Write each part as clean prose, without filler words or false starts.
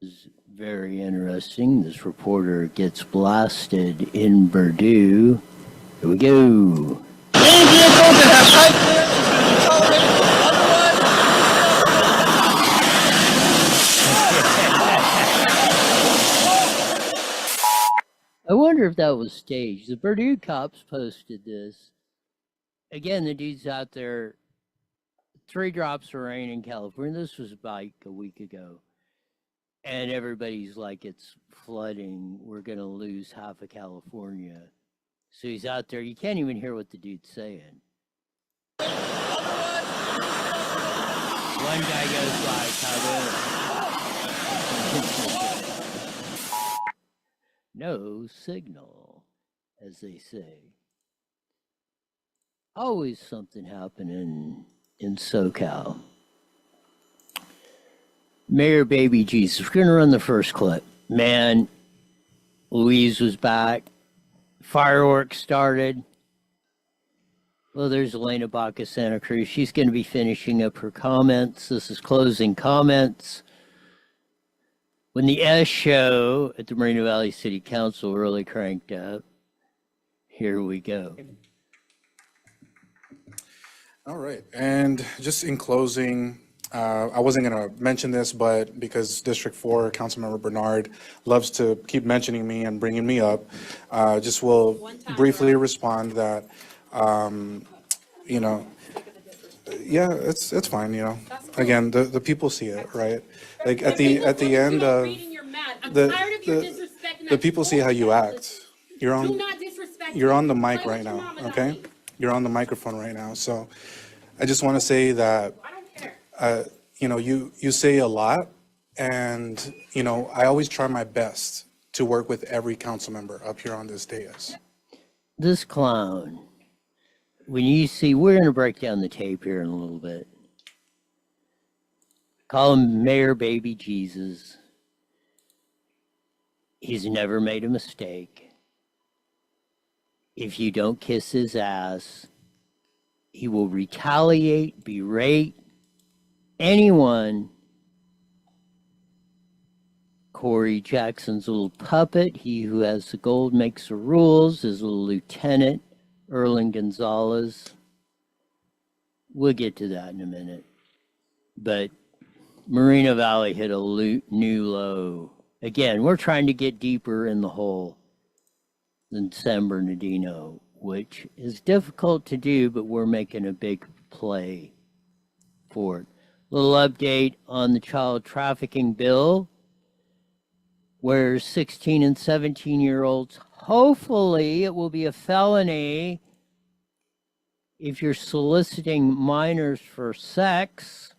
Is very interesting. This reporter gets blasted in Purdue. Here we go. Any vehicles that have pipe clearance is going to be tolerated. I wonder if that was staged. The Purdue cops posted this. Again, the dude's out there. 3 drops of rain in California. This was about a week ago. And everybody's like, it's flooding. We're going to lose half of California. So he's out there. You can't even hear what the dude's saying. One guy goes by, no signal, as they say. Always something happening in SoCal. Mayor Baby Jesus. We're going to run the first clip. Man, Louise was back. Fireworks started. Well, there's Elena Baca Santa Cruz. She's going to be finishing up her comments. This is closing comments. When the S show at the Moreno Valley City Council really cranked up, here we go. All right, and just in closing, I wasn't going to mention this, but because District 4 Councilmember Bernard loves to keep mentioning me and bringing me up, just will briefly respond that, you know, yeah, it's fine, you know. Again, the people see it, right? Like at the end of the people see how you act. You're on the mic right now, okay? You're on the microphone right now, so I just want to say that. You know, you say a lot, and, you know, I always try my best to work with every council member up here on this dais. This clown, when you see, we're going to break down the tape here in a little bit. Call him Mayor Baby Jesus. He's never made a mistake. If you don't kiss his ass, he will retaliate, berate anyone. Corey Jackson's little puppet, he who has the gold makes the rules, his little lieutenant, Erling Gonzalez. We'll get to that in a minute. But Moreno Valley hit a new low. Again, we're trying to get deeper in the hole than San Bernardino, which is difficult to do, but we're making a big play for it. Little update on the child trafficking bill, where 16 and 17-year-olds, hopefully it will be a felony if you're soliciting minors for sex.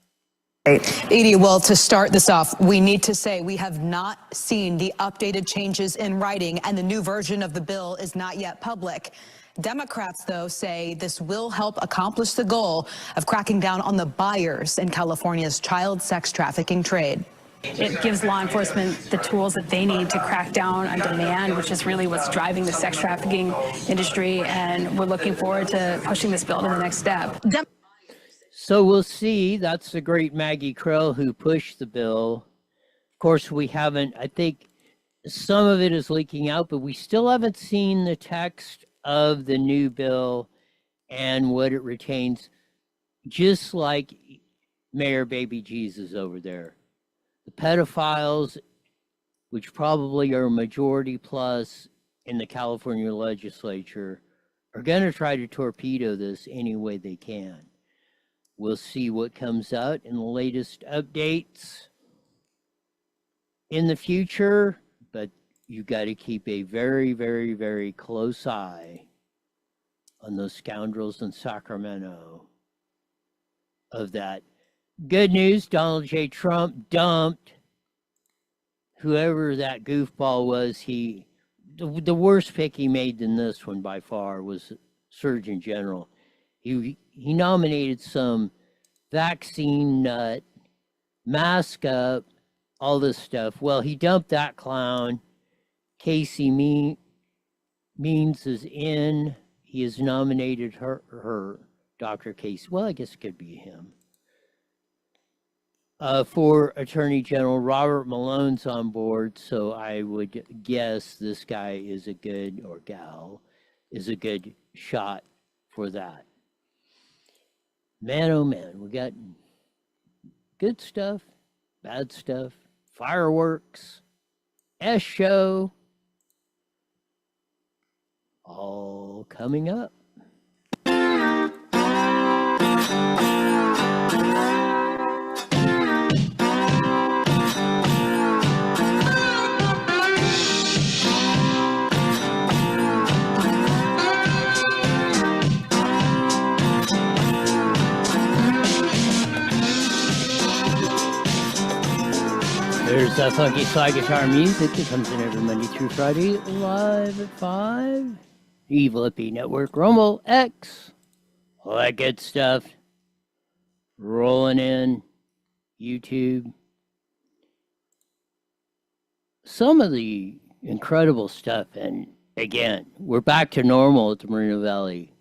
Edie, well, to start this off, we need to say we have not seen the updated changes in writing, and the new version of the bill is not yet public. Democrats, though, say this will help accomplish the goal of cracking down on the buyers in California's child sex trafficking trade. It gives law enforcement the tools that they need to crack down on demand, which is really what's driving the sex trafficking industry, and we're looking forward to pushing this bill to the next step. So we'll see. That's the great Maggie Krell who pushed the bill. Of course, we haven't, I think some of it is leaking out, but we still haven't seen the text of the new bill and what it retains, just like Mayor Baby Jesus over there. The pedophiles, which probably are a majority plus in the California legislature, are going to try to torpedo this any way they can. We'll see what comes out in the latest updates in the future, but you got to keep a very, very, very close eye on those scoundrels in Sacramento of that. Good news, Donald J. Trump dumped whoever that goofball was. The worst pick he made than this one by far was Surgeon General. He nominated some vaccine nut, mask up, all this stuff. Well, he dumped that clown. Casey Means is in. He has nominated her, Dr. Casey. Well, I guess it could be him. For Attorney General Robert Malone's on board, so I would guess this guy is a good, or gal, is a good shot for that. Man, oh man, we got good stuff, bad stuff, fireworks, S show, all coming up. There's that funky slide guitar music that comes in every Monday through Friday live at 5. Evil Hippie Network, Rumble, X, all that good stuff. Rolling in, YouTube. Some of the incredible stuff, and again, we're back to normal at the Moreno Valley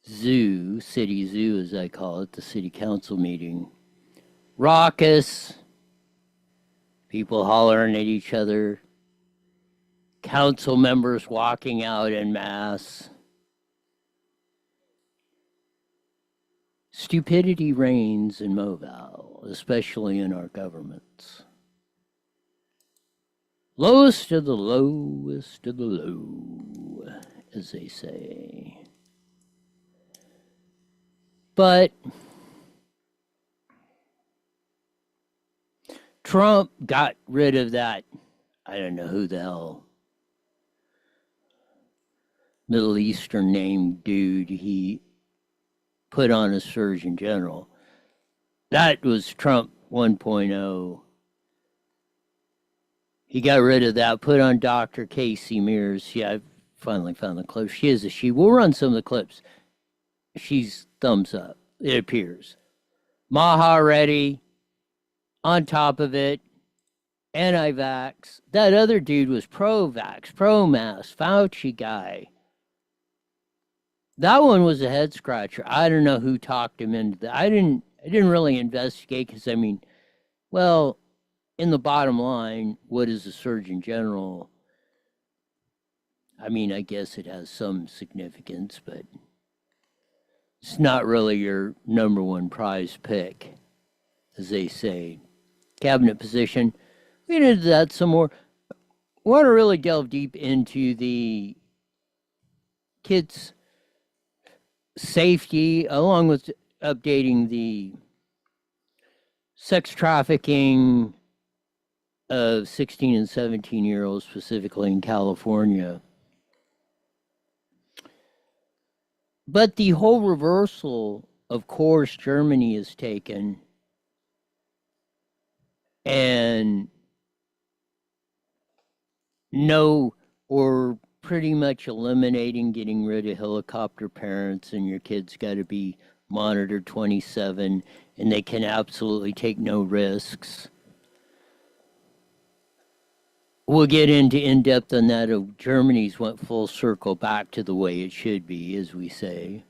Zoo, City Zoo as I call it, the City Council meeting. Raucous. People hollering at each other. Council members walking out en masse. Stupidity reigns in MOVAL, especially in our governments. Lowest of the lowest of the low, as they say. But Trump got rid of that, I don't know who the hell, Middle Eastern named dude he put on as Surgeon General. That was Trump 1.0. He got rid of that, put on Dr. Casey Mears. Yeah, I finally found the clip. She is a she. We'll run some of the clips. She's thumbs up, it appears. Maha ready. On top of it, anti-vax. That other dude was pro-vax, pro-mask, Fauci guy. That one was a head scratcher. I don't know who talked him into that. I didn't really investigate because, I mean, well, in the bottom line, what is a Surgeon General? I mean, I guess it has some significance, but it's not really your number one prize pick, as they say. Cabinet position. We get into that some more. We want to really delve deep into the kids' safety, along with updating the sex trafficking of 16 and 17-year-olds, specifically in California. But the whole reversal of course Germany has taken, and no, or pretty much eliminating, getting rid of helicopter parents, and your kids got to be monitored 27, and they can absolutely take no risks. We'll get into in-depth on that. Of Germany's went full circle back to the way it should be, as we say.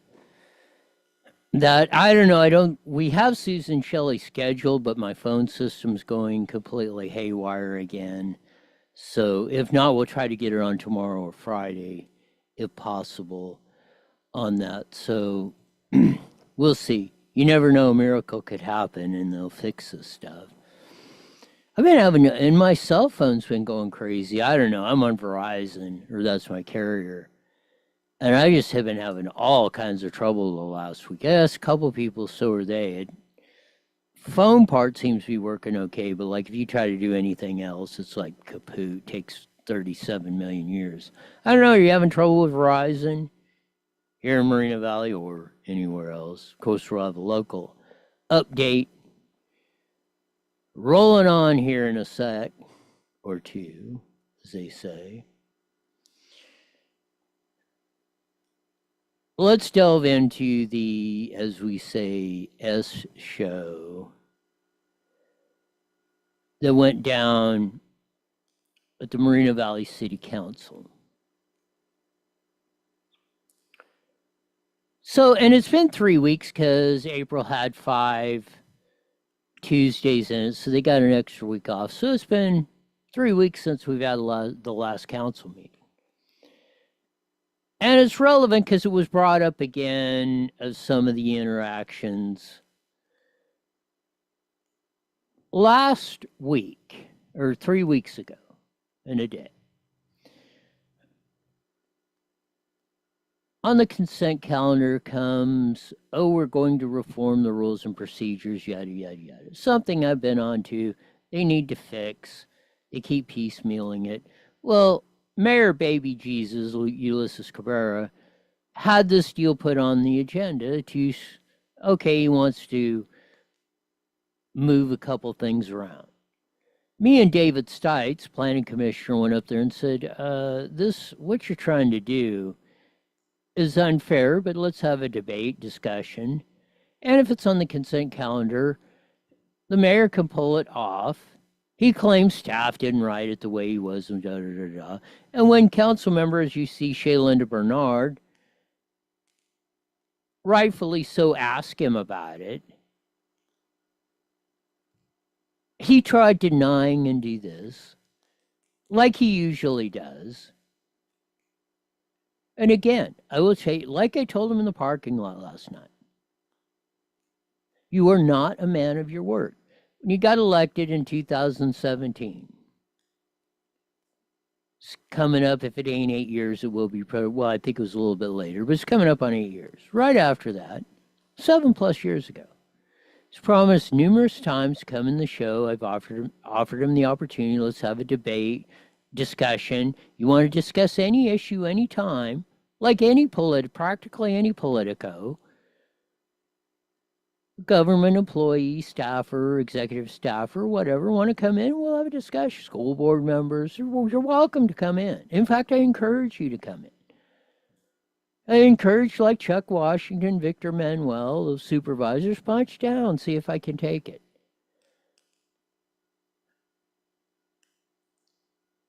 That, I don't know, we have Susan Shelley scheduled, but my phone system's going completely haywire again. So if not, we'll try to get her on tomorrow or Friday, if possible, on that. So we'll see. You never know, a miracle could happen and they'll fix this stuff. I've been having, and my cell phone's been going crazy. I don't know, I'm on Verizon, or that's my carrier. And I just have been having all kinds of trouble the last week. I asked a couple of people, so are they. Phone part seems to be working okay, but like if you try to do anything else, it's like kaput. Takes 37 million years. I don't know, are you having trouble with Verizon here in Moreno Valley or anywhere else? Of course, we'll have a local update rolling on here in a sec or two, as they say. Let's delve into the, as we say, S show that went down at the Moreno Valley City Council. So, and it's been 3 weeks because April had 5 Tuesdays in it, so they got an extra week off. So it's been 3 weeks since we've had the last council meeting. And it's relevant because it was brought up again as some of the interactions last week, or 3 weeks ago in a day. On the consent calendar comes, oh, we're going to reform the rules and procedures, yada, yada, yada. Something I've been on to, they need to fix. They keep piecemealing it. Well, Mayor Baby Jesus, Ulysses Cabrera, had this deal put on the agenda to, okay, he wants to move a couple things around. Me and David Stites, planning commissioner, went up there and said, what you're trying to do is unfair, but let's have a debate, discussion. And if it's on the consent calendar, the mayor can pull it off. He claims staff didn't write it the way he was, and da da da da. And when council members, you see Shaylinda Bernard, rightfully so, ask him about it, he tried denying and do this, like he usually does. And again, I will say, like I told him in the parking lot last night, you are not a man of your word. When you got elected in 2017, it's coming up, if it ain't 8 years, it will be, well, I think it was a little bit later, but it's coming up on 8 years. Right after that, 7+ years ago, he's promised numerous times to come in the show. I've offered him the opportunity. Let's have a debate, discussion. You want to discuss any issue, anytime, like practically any politico, government employee, staffer, executive staffer, whatever, want to come in, we'll have a discussion. School board members, you're welcome to come in. In fact, I encourage you to come in. I encourage, like Chuck Washington, Victor Manuel, those supervisors, punch down, see if I can take it.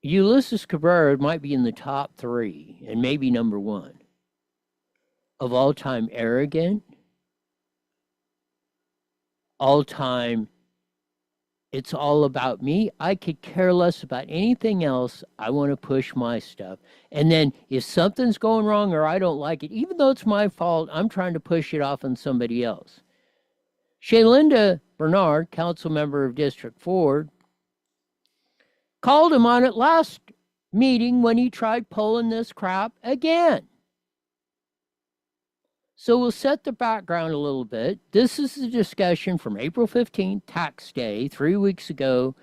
Ulysses Cabrera might be in the top 3, and maybe number 1, of all-time arrogant, all-time, it's all about me. I could care less about anything else. I want to push my stuff. And then if something's going wrong or I don't like it, even though it's my fault, I'm trying to push it off on somebody else. Shaylinda Bernard, council member of District 4, called him on it last meeting when he tried pulling this crap again. So we'll set the background a little bit. This is the discussion from April 15th, tax day, 3 weeks ago,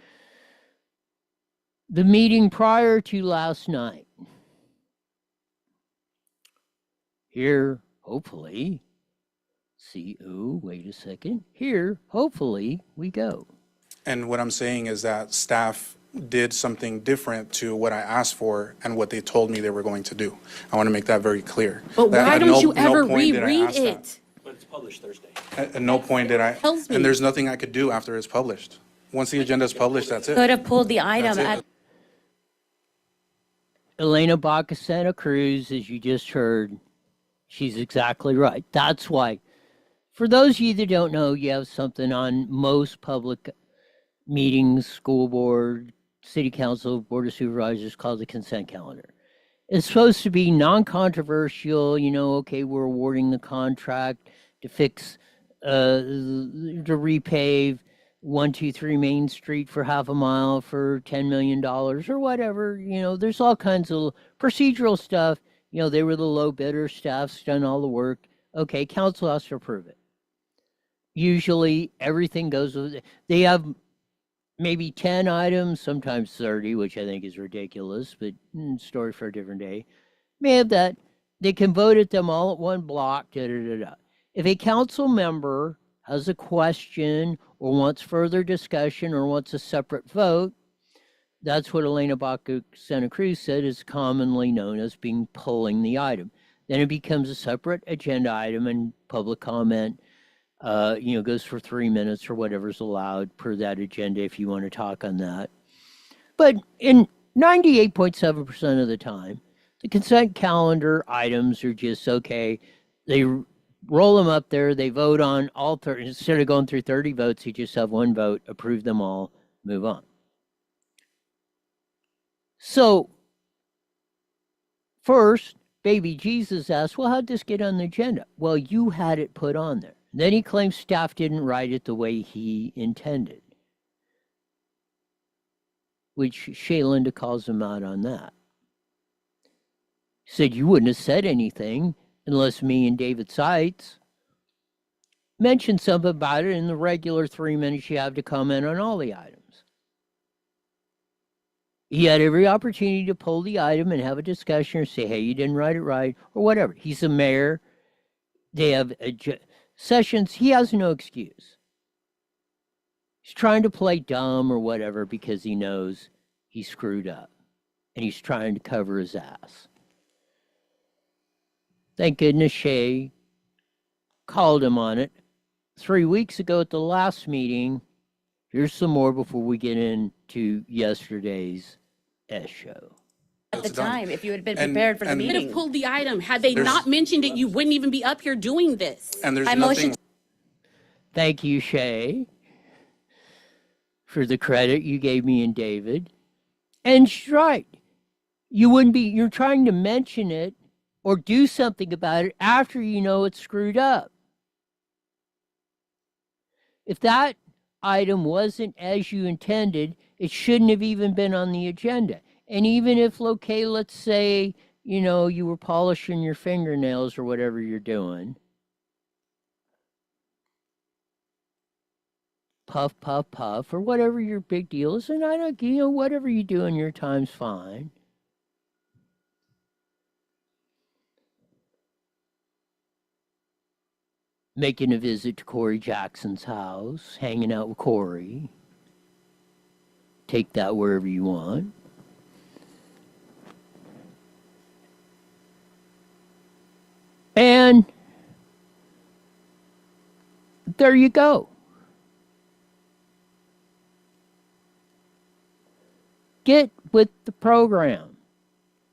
the meeting prior to last night. Here, hopefully, wait a second. Here, hopefully, we go. And what I'm saying is that staff did something different to what I asked for and what they told me they were going to do. I want to make that very clear. But That why at don't you no ever point did I reread ask that. it? But it's published Thursday. At no point did I, Tells me. and there's nothing I could do after it's published. Once the agenda is published, that's it. Could have pulled the item That's it. at Elena Baca Santa Cruz, as you just heard, she's exactly right. That's why, for those of you that don't know, you have something on most public meetings, school board, city council, board of supervisors, called the consent calendar. It's supposed to be non-controversial, okay, we're awarding the contract to fix, to repave 123 Main Street for half a mile for $10 million or whatever. There's all kinds of procedural stuff. They were the low bidder, staff's done all the work. Okay, council has to approve it. Usually everything goes with it. They have maybe 10 items, sometimes 30, which I think is ridiculous, but story for a different day. May have that. They can vote at them all at one block, da da da da. If a council member has a question or wants further discussion or wants a separate vote, that's what Elena Baca Santa Cruz said is commonly known as pulling the item. Then it becomes a separate agenda item and public comment goes for 3 minutes or whatever's allowed per that agenda if you want to talk on that. But in 98.7% of the time, the consent calendar items are just, okay, they roll them up there. They vote on all 30. Instead of going through 30 votes, you just have one vote, approve them all, move on. So, first, baby Jesus asked, well, how'd this get on the agenda? Well, you had it put on there. Then he claims staff didn't write it the way he intended, which Shaylinda calls him out on that. He said, you wouldn't have said anything unless me and David Seitz mentioned something about it in the regular 3 minutes you have to comment on all the items. He had every opportunity to pull the item and have a discussion or say, hey, you didn't write it right, or whatever. He's the mayor. They have sessions. He has no excuse. He's trying to play dumb or whatever because he knows he screwed up. And he's trying to cover his ass. Thank goodness Shay called him on it 3 weeks ago at the last meeting. Here's some more before we get into yesterday's S show. At the It's done. time, if you had been And- prepared for the and- Could have meeting. pulled the item. Had they There's- not mentioned it, you wouldn't even be up here doing this. And there's I nothing, motion- Thank you, Shay, for the credit you gave me and David. And she's right. You're trying to mention it or do something about it after you know it's screwed up. If that item wasn't as you intended, it shouldn't have even been on the agenda. And even if, okay, let's say, you were polishing your fingernails or whatever you're doing. Puff, puff, puff, or whatever your big deal is. And I don't, whatever you do in your time's fine. Making a visit to Corey Jackson's house, hanging out with Corey. Take that wherever you want. And there you go. Get with the program.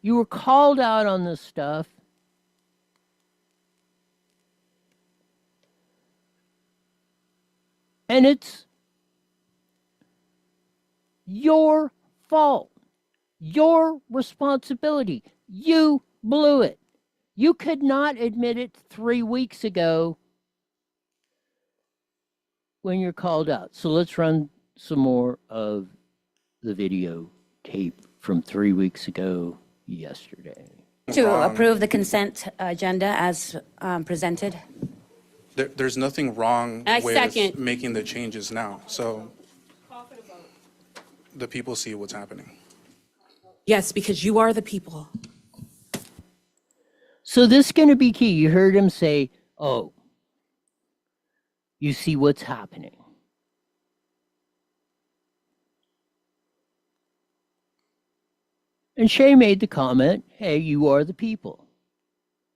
You were called out on this stuff. And it's your fault, your responsibility. You blew it. You could not admit it 3 weeks ago when you're called out. So let's run some more of the video tape from 3 weeks ago yesterday. To approve the consent agenda as presented. there's nothing wrong I with second. making the changes now. So the people see what's happening. Yes, because you are the people. So this is going to be key. You heard him say, oh, you see what's happening. And Shay made the comment, hey, you are the people.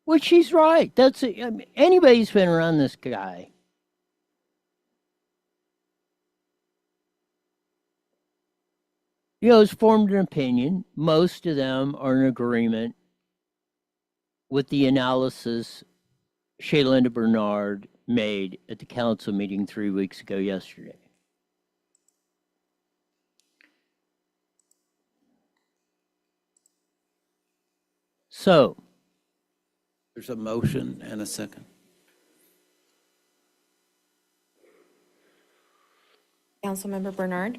Which she's right. Anybody who's been around this guy. Has formed an opinion. Most of them are in agreement with the analysis Shaylinda Bernard made at the council meeting 3 weeks ago yesterday. So, There's a motion and a second. Councilmember Bernard,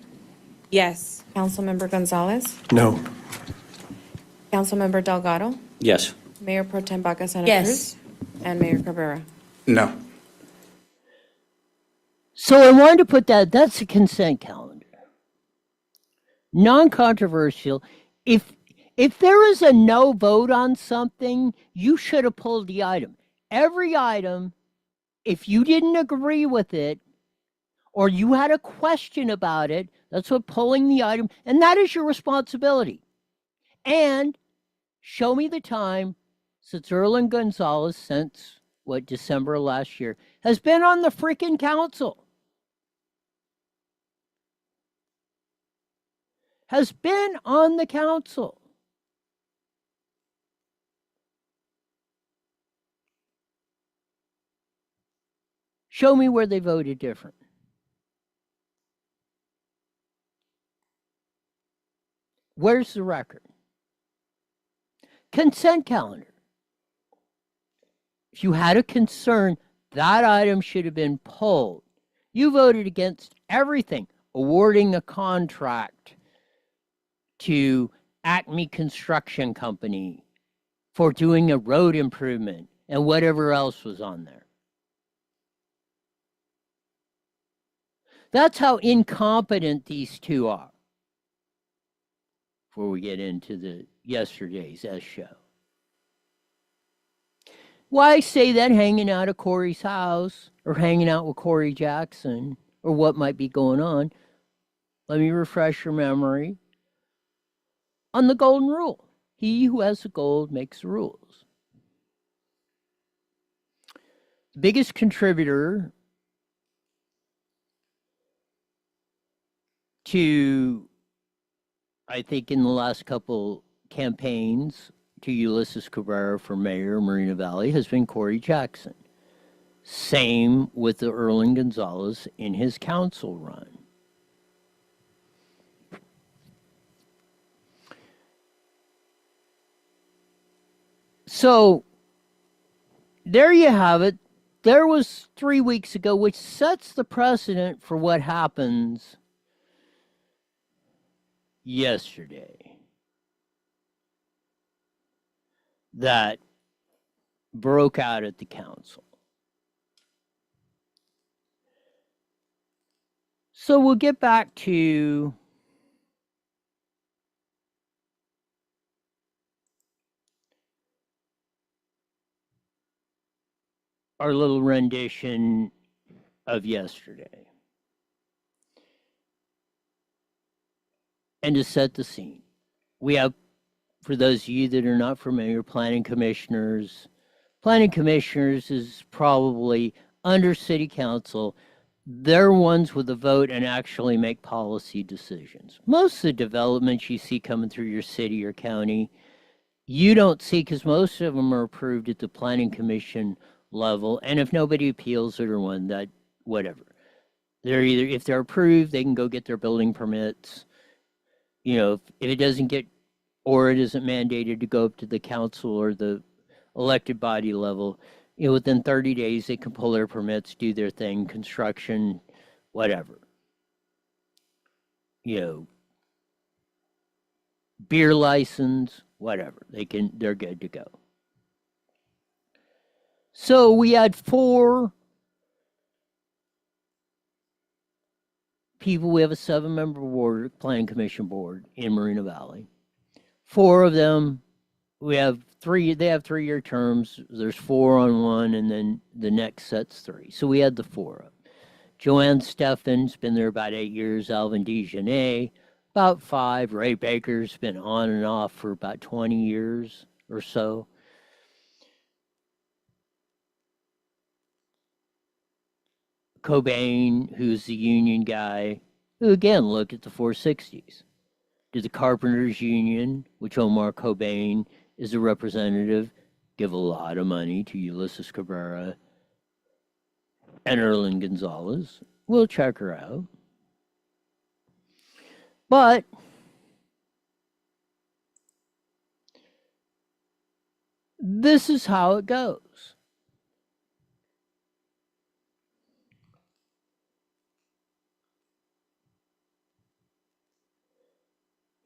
Yes. Councilmember Gonzalez, No. Councilmember Delgado, Yes. Mayor Pro Tem Baca Santa Yes. Cruz, and Mayor Cabrera. No. So I wanted to put that's a consent calendar. Non-controversial. If there is a no vote on something, you should have pulled the item. Every item, if you didn't agree with it, or you had a question about it, that's what pulling the item, and that is your responsibility. And show me the time since Erlen Gonzalez, since December of last year, has been on the freaking council. Has been on the council. Show me where they voted different. Where's the record? Consent calendar. If you had a concern, that item should have been pulled. You voted against everything, awarding a contract to Acme Construction Company for doing a road improvement and whatever else was on there. That's how incompetent these two are. Before we get into the yesterday's S show. Why say that hanging out at Corey's house or hanging out with Corey Jackson or what might be going on? Let me refresh your memory on the golden rule. He who has the gold makes the rules. The biggest contributor to, I think, in the last couple campaigns to Ulysses Cabrera for mayor of Marina Valley has been Corey Jackson. Same with the Erling Gonzalez in his council run. So there you have it. There was 3 weeks ago, which sets the precedent for what happens yesterday. That broke out at the council. So we'll get back to our little rendition of yesterday. And to set the scene, we have, for those of you that are not familiar, planning commissioners. Planning commissioners is probably under city council. They're ones with a vote and actually make policy decisions. Most of the developments you see coming through your city or county, you don't see because most of them are approved at the planning commission level. And if nobody appeals it or one, that whatever. They're either, if they're approved, they can go get their building permits. You know, if it doesn't get, or it isn't mandated to go up to the council or the elected body level, you know, within 30 days, they can pull their permits, do their thing, construction, whatever. You know, beer license, whatever. They're good to go. So we had 4 people. We have a 7-member board, planning commission board in Marina Valley. 4 of them, they have 3-year terms. There's 4 on one, and then the next set's 3. So we had the 4 of them. Joanne Steffen's been there about 8 years. Alvin DeJeanette, about 5. Ray Baker's been on and off for about 20 years or so. Cobain, who's the union guy, who again looked at the 460s. To the Carpenters Union, which Omar Cobain is a representative, give a lot of money to Ulysses Cabrera and Erling Gonzalez. We'll check her out. But this is how it goes.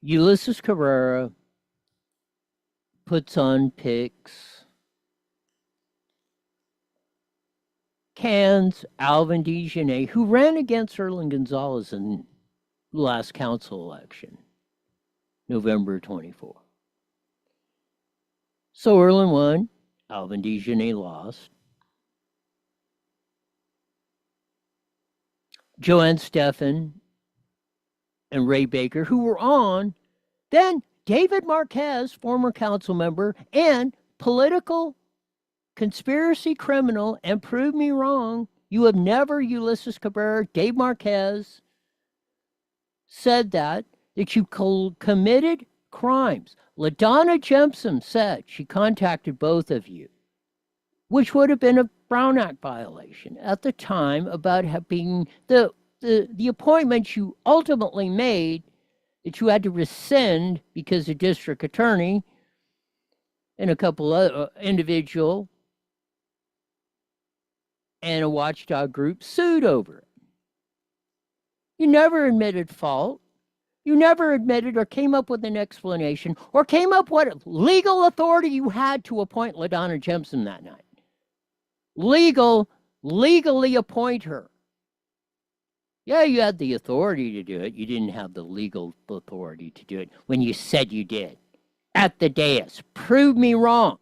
Ulysses Cabrera puts on pics, cans Alvin DeJeanette, who ran against Erling Gonzalez in the last council election, November 24. So Erling won, Alvin DeJeanette lost. Joanne Steffen and Ray Baker, who were on, then David Marquez, former council member and political conspiracy criminal, and prove me wrong, you have never, Ulysses Cabrera, Dave Marquez, said that you committed crimes. LaDonna Jempson said she contacted both of you, which would have been a Brown Act violation at the time about being the appointments you ultimately made that you had to rescind because the district attorney and a couple of individual and a watchdog group sued over it. You never admitted fault. You never admitted or came up with an explanation or came up with what legal authority you had to appoint LaDonna Jemson that night. Legally appoint her. Yeah, you had the authority to do it. You didn't have the legal authority to do it when you said you did. At the dais. Prove me wrong.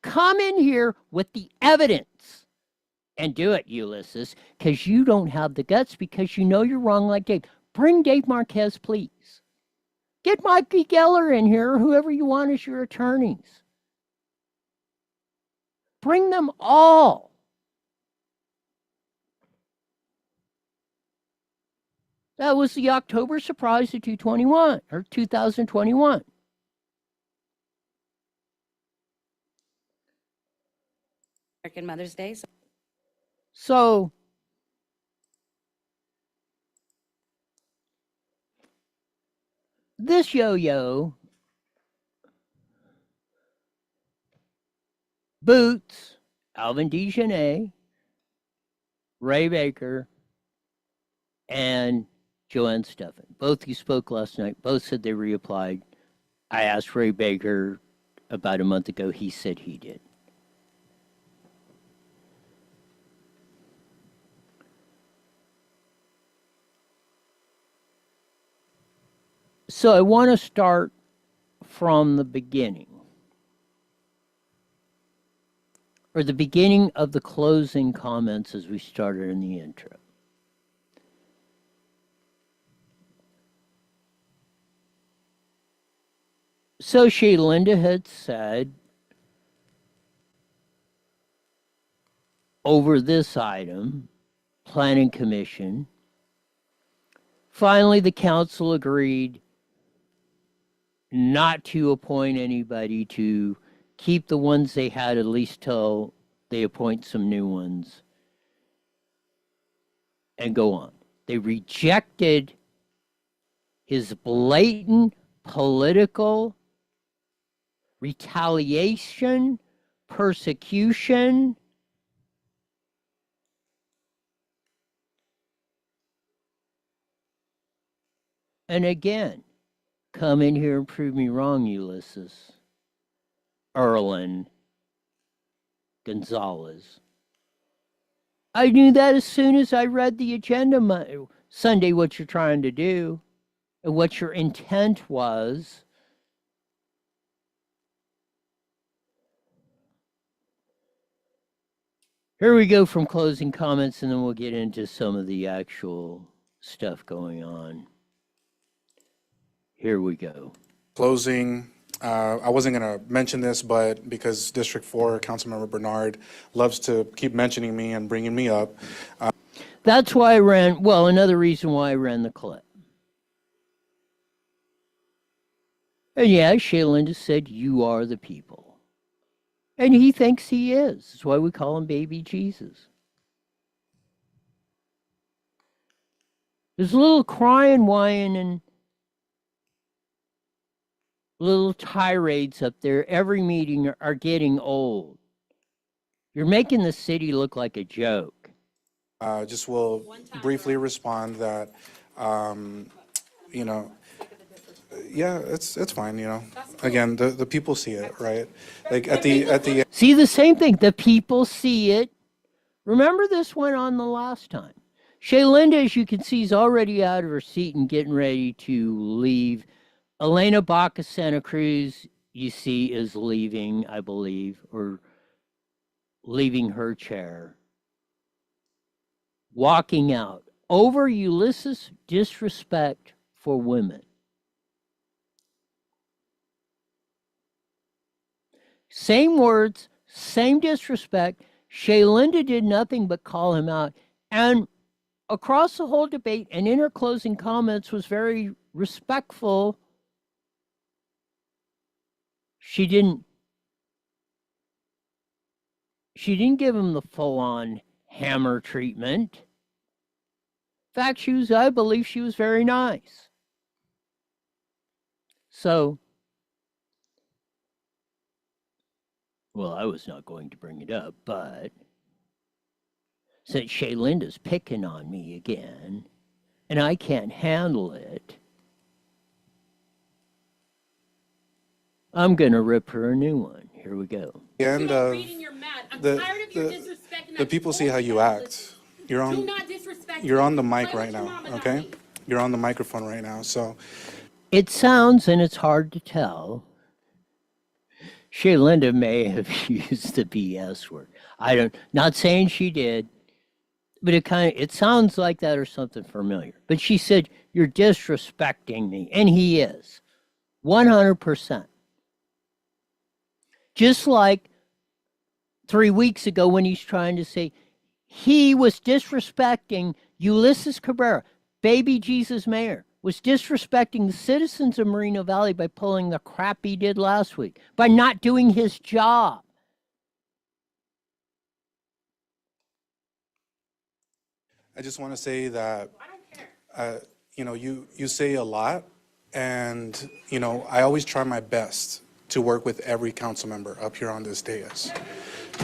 Come in here with the evidence and do it, Ulysses, because you don't have the guts because you know you're wrong like Dave. Bring Dave Marquez, please. Get Mikey Geller in here, or whoever you want as your attorneys. Bring them all. That was the October surprise of 2021. American Mother's Day. So, this yo-yo, Boots, Alvin DeGenet, Ray Baker, and Joanne Steffen. Both who spoke last night, both said they reapplied. I asked Ray Baker about a month ago. He said he did. So I want to start from the beginning, or the beginning of the closing comments as we started in the intro. So Linda had said over this item, Planning Commission, finally the council agreed not to appoint anybody, to keep the ones they had at least till they appoint some new ones and go on. They rejected his blatant political retaliation, persecution, and again, come in here and prove me wrong, Ulysses. Erlen Gonzalez. I knew that as soon as I read the agenda Sunday, what you're trying to do and what your intent was. Here we go from closing comments, and then we'll get into some of the actual stuff going on. Here we go. Closing, I wasn't going to mention this, but because District 4, Councilmember Bernard loves to keep mentioning me and bringing me up. That's why I ran, well, another reason why I ran the clip. And yeah, Shaylinda said, you are the people. And he thinks he is. That's why we call him Baby Jesus. There's a little crying, whining, little tirades up there. Every meeting are getting old. You're making the city look like a joke. Just will briefly respond that, you know, yeah, it's fine, you know. Again, the people see it, right? Like at the See the same thing. The people see it. Remember this went on the last time. Shaylinda, as you can see, is already out of her seat and getting ready to leave. Elena Baca Santa Cruz, you see, is leaving, I believe, or leaving her chair. Walking out over Ulysses' disrespect for women. Same words, same disrespect. Shaylinda did nothing but call him out. And across the whole debate and in her closing comments was very respectful. She didn't She didn't give him the full-on hammer treatment. In fact, I believe she was very nice. So, well, I was not going to bring it up, but since Shaylinda's picking on me again, and I can't handle it, I'm going to rip her a new one. Here we go. And You're mad. I'm the- tired of your the- disrespect. and the I've people see told how you that. act. You're Do on. not disrespect You're me. on the mic Play right with your now. mama, not Okay. me. You're on the microphone right now. So It sounds, and it's hard to tell, Shaylinda may have used the BS word. Not saying she did, but it sounds like that or something familiar. But she said, "You're disrespecting me," and he is, 100%. Just like 3 weeks ago when he's trying to say he was disrespecting Ulysses Cabrera, baby Jesus mayor, was disrespecting the citizens of Moreno Valley by pulling the crap he did last week, by not doing his job. I just want to say that, you say a lot, and, I always try my best to work with every council member up here on this dais.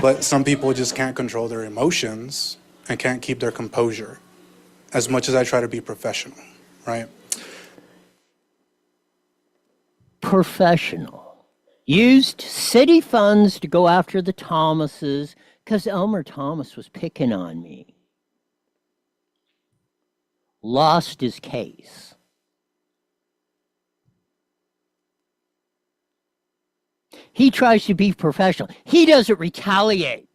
But some people just can't control their emotions and can't keep their composure as much as I try to be professional, right? Professional. Used city funds to go after the Thomases because Elmer Thomas was picking on me. Lost his case. He tries to be professional. He doesn't retaliate.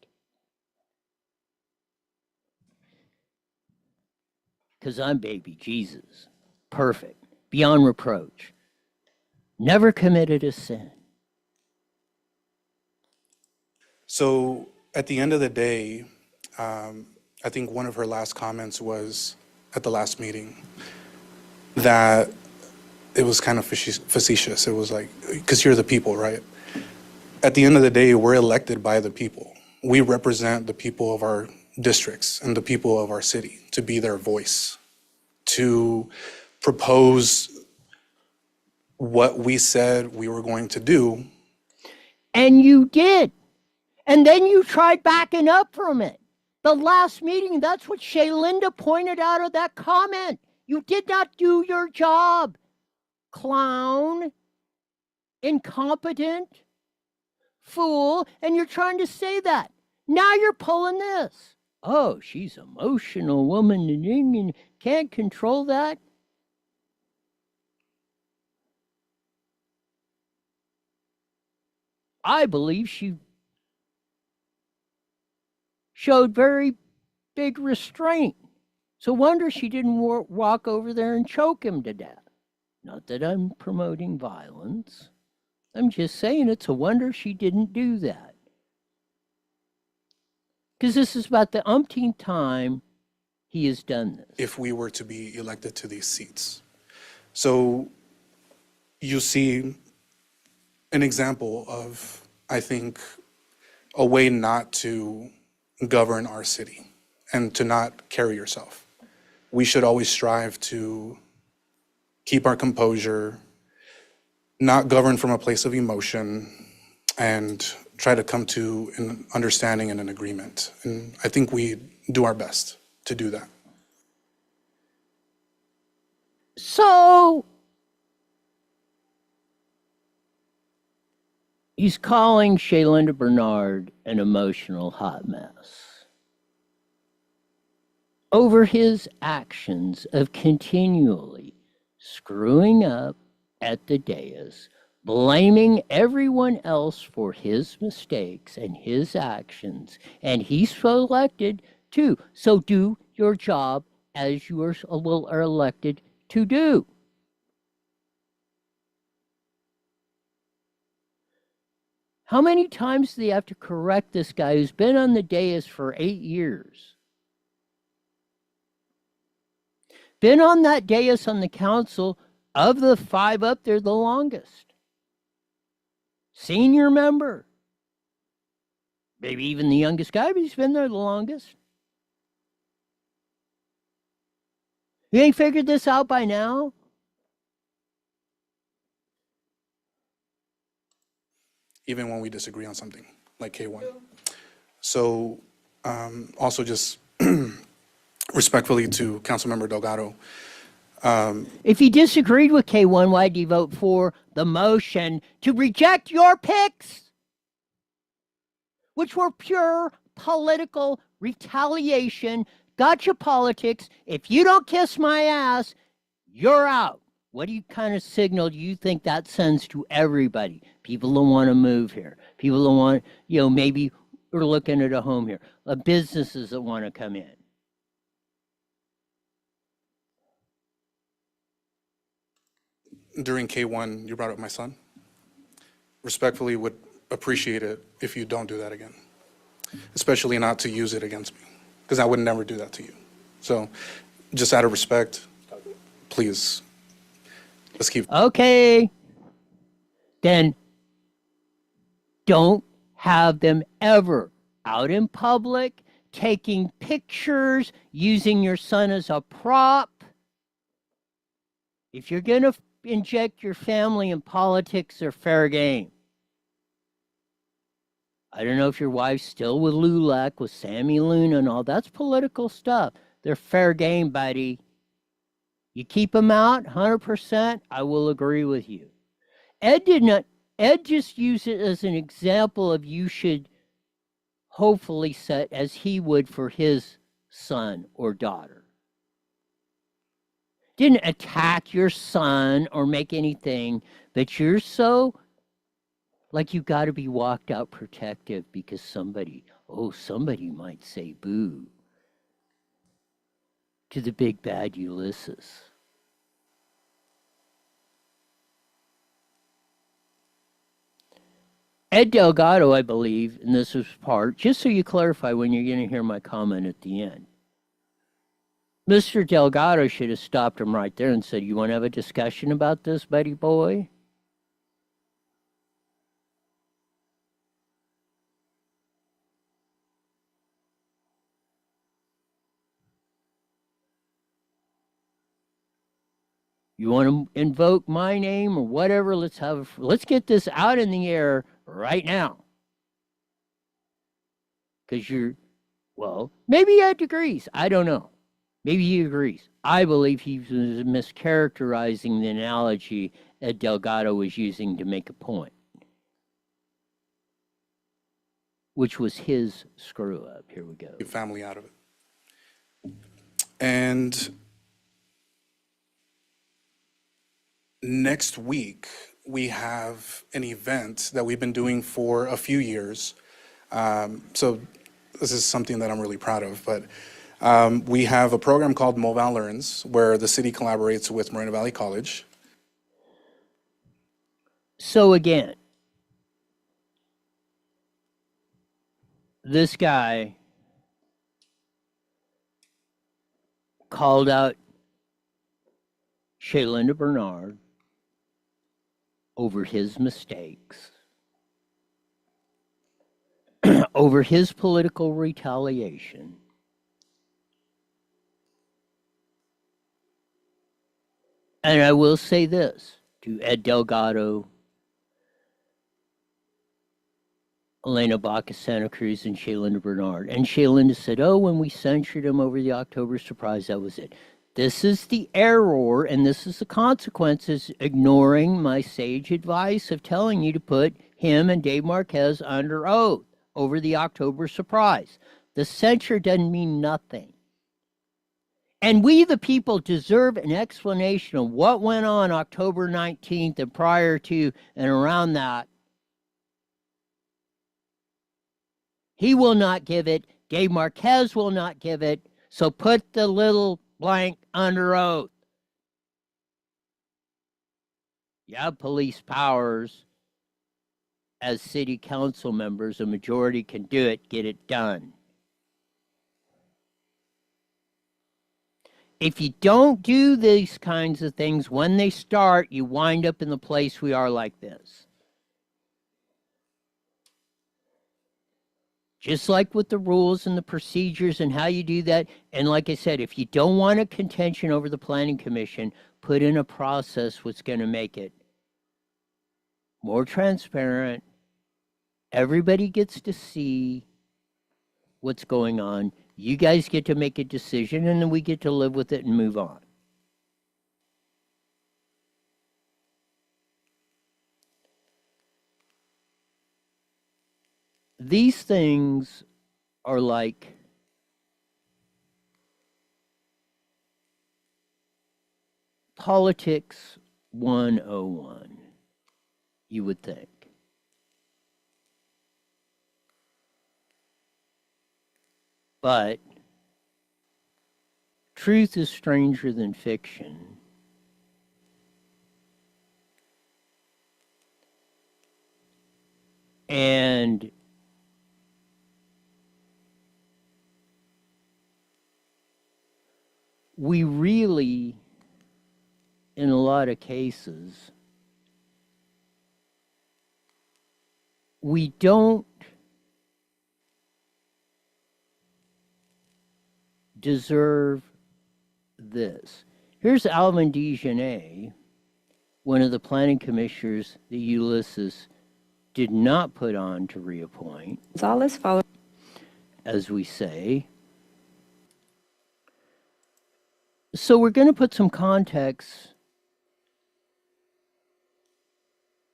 Because I'm baby Jesus. Perfect. Beyond reproach. Never committed a sin. So at the end of the day, I think one of her last comments was at the last meeting that it was kind of facetious. It was like, because you're the people, right? At the end of the day, we're elected by the people. We represent the people of our districts and the people of our city to be their voice, to propose what we said we were going to do. And you did. And then you tried backing up from it. The last meeting, that's what Shaylinda pointed out of that comment. You did not do your job, clown, incompetent, fool, and you're trying to say that. Now you're pulling this. Oh, she's an emotional woman and can't control that. I believe she showed very big restraint. So wonder she didn't walk over there and choke him to death. Not that I'm promoting violence. I'm just saying it's a wonder she didn't do that. Because this is about the umpteenth time he has done this. If we were to be elected to these seats. So you see an example of, I think, a way not to govern our city and to not carry yourself. We should always strive to keep our composure, not govern from a place of emotion, and try to come to an understanding and an agreement. And I think we do our best to do that. So he's calling Shaylinda Bernard an emotional hot mess over his actions of continually screwing up at the dais, blaming everyone else for his mistakes and his actions, and he's elected too. So do your job as you are elected to do. How many times do they have to correct this guy who's been on the dais for 8 years? Been on that dais on the council of the 5 up there the longest. Senior member. Maybe even the youngest guy, but he's been there the longest. You ain't figured this out by now? Even when we disagree on something, like K1. So, also just respectfully to Councilmember Delgado, If he disagreed with K1, why'd he vote for the motion to reject your picks? Which were pure political retaliation, gotcha politics. If you don't kiss my ass, you're out. What do you kind of signal do you think that sends to everybody? People don't want to move here. People don't want, maybe we're looking at a home here. Businesses that want to come in. during K1, you brought up my son. Respectfully would appreciate it if you don't do that again, especially not to use it against me, because I would never do that to you. So just out of respect, please, let's keep. Okay. Then don't have them ever out in public, taking pictures, using your son as a prop. If you're going to inject your family in politics, they're fair game. I don't know if your wife's still with LULAC, with Sammy Luna and all. That's political stuff. They're fair game, buddy. You keep them out, 100%, I will agree with you. Ed just used it as an example of you should hopefully set as he would for his son or daughter. Didn't attack your son or make anything, but you're so like you got to be walked out protective because somebody might say boo to the big bad Ulysses. Ed Delgado, I believe, and this was part, just so you clarify when you're going to hear my comment at the end. Mr. Delgado should have stopped him right there and said, you want to have a discussion about this, buddy boy? You want to invoke my name or whatever? Let's get this out in the air right now. Because maybe Ed agrees. I don't know. Maybe he agrees. I believe he was mischaracterizing the analogy Ed Delgado was using to make a point, which was his screw up. Here we go. Your family out of it. And next week, we have an event that we've been doing for a few years. So this is something that I'm really proud of, but we have a program called MOVAL Learns, where the city collaborates with Moreno Valley College. So again, this guy called out Shaylinda Bernard over his mistakes, over his political retaliation. And I will say this to Ed Delgado, Elena Baca Santa Cruz, and Shaylinda Bernard. And Shaylinda said, when we censured him over the October surprise, that was it. This is the error, and this is the consequences, ignoring my sage advice of telling you to put him and Dave Marquez under oath over the October surprise. The censure doesn't mean nothing. And we, the people, deserve an explanation of what went on October 19th and prior to and around that. He will not give it. Dave Marquez will not give it. So put the little blank under oath. You have police powers. As city council members, a majority can do it, get it done. If you don't do these kinds of things, when they start, you wind up in the place we are like this. just like with the rules and the procedures and how you do that. And like I said, if you don't want a contention over the planning commission, put in a process what's going to make it more transparent. Everybody gets to see what's going on. You guys get to make a decision, and then we get to live with it and move on. These things are like politics 101, you would think. But truth is stranger than fiction. And we really, in a lot of cases, we don't deserve this. Here's Alvin DeGenet, one of the planning commissioners that Ulysses did not put on to reappoint, Gonzalez, follow. as we say. So we're going to put some context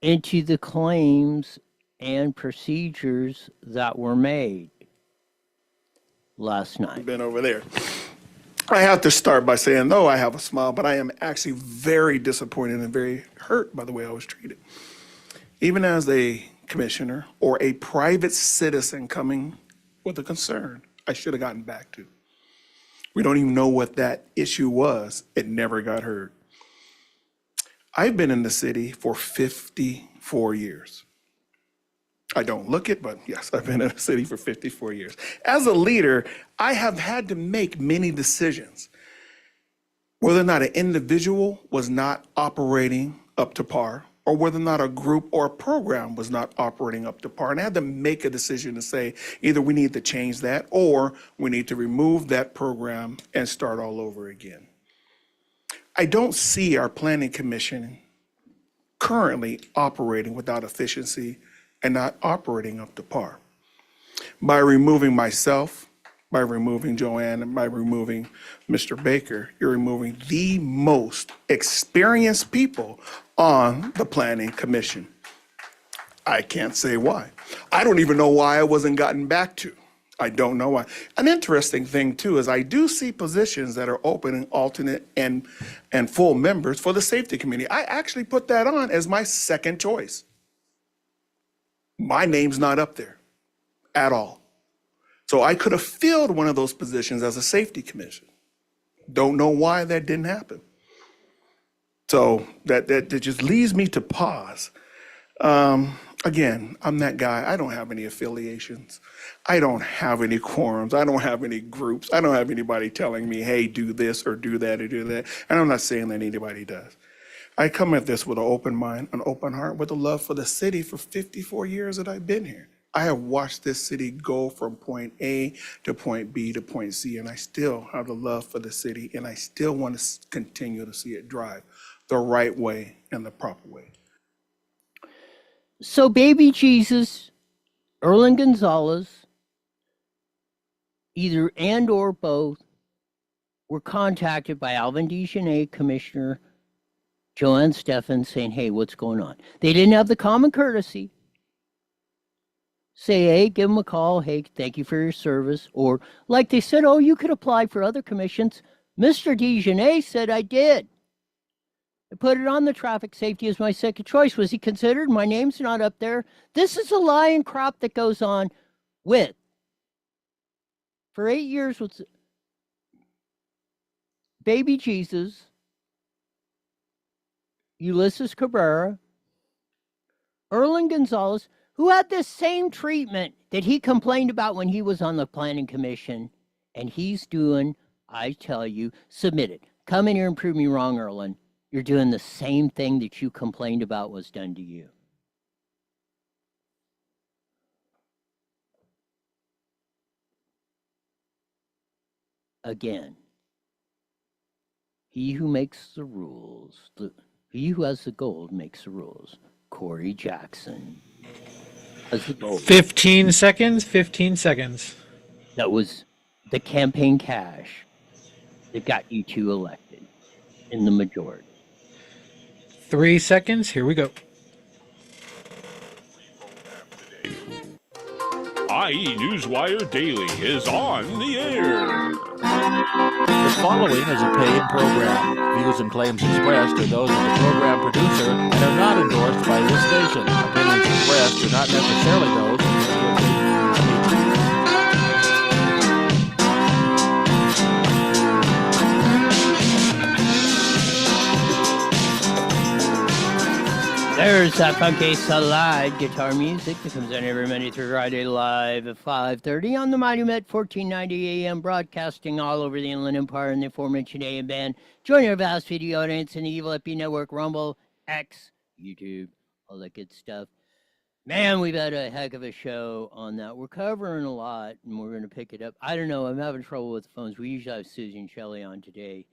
into the claims and procedures that were made last night. Been over there. I have to start by saying, though I have a smile, but I am actually very disappointed and very hurt by the way I was treated. Even as a commissioner or a private citizen coming with a concern, I should have gotten back to. We don't even know what that issue was. It never got heard. I've been in the city for 54 years. I don't look it, but yes, I've been in the city for 54 years. As a leader, I have had to make many decisions. Whether or not an individual was not operating up to par, or whether or not a group or a program was not operating up to par. And I had to make a decision to say, either we need to change that, or we need to remove that program and start all over again. I don't see our planning commission currently operating without efficiency and not operating up to par. By removing myself, by removing Joanne, and by removing Mr. Baker, you're removing the most experienced people on the planning commission. I can't say why. I don't even know why I wasn't gotten back to. I don't know why. An interesting thing too is I do see positions that are open and alternate and full members for the safety committee. I actually put that on as my second choice. My name's not up there at all. So I could have filled one of those positions as a safety commission. Don't know why that didn't happen. So that just leads me to pause. Again, I'm that guy. I don't have any affiliations. I don't have any quorums. I don't have any groups. I don't have anybody telling me, hey, do this or do that or do that. And I'm not saying that anybody does. I come at this with an open mind, an open heart, with a love for the city for 54 years that I've been here. I have watched this city go from point A to point B to point C, and I still have the love for the city, and I still want to continue to see it drive the right way and the proper way. So baby Jesus, Erlen Gonzalez, either and or both, were contacted by Alvin DeGenet, Commissioner Joanne Steffen, saying, hey, what's going on? They didn't have the common courtesy. Say, hey, give them a call. Hey, thank you for your service. Or like they said, oh, you could apply for other commissions. Mr. DeGenet said I did. I put it on the traffic safety as my second choice. Was he considered? My name's not up there. This is a lie and crop that goes on with. For 8 years with baby Jesus, Ulysses Cabrera, Erlen Gonzalez, who had this same treatment that he complained about when he was on the planning commission, and he's doing, I tell you, submit it. Come in here and prove me wrong, Erlen. You're doing the same thing that you complained about was done to you. again, he who makes the rules, he who has the gold makes the rules. Corey Jackson has the gold. 15 seconds. 15 seconds. That was the campaign cash that got you two elected in the majority. 3 seconds. Here we go. IE Newswire Daily is on the air. The following is a paid program. Views and claims expressed are those of the program producer and are not endorsed by this station. Opinions expressed are not necessarily those of the speaker. There's that funky slide guitar music that comes on every Monday through Friday live at 5:30 on the Mighty Met 1490 AM, broadcasting all over the Inland Empire and the aforementioned AM band. Join our vast video audience in the Evil FB Network, Rumble, X, YouTube, all that good stuff. Man, we've had a heck of a show on that. We're covering a lot, and we're going to pick it up. I don't know. I'm having trouble with the phones. We usually have Susie and Shelley on today,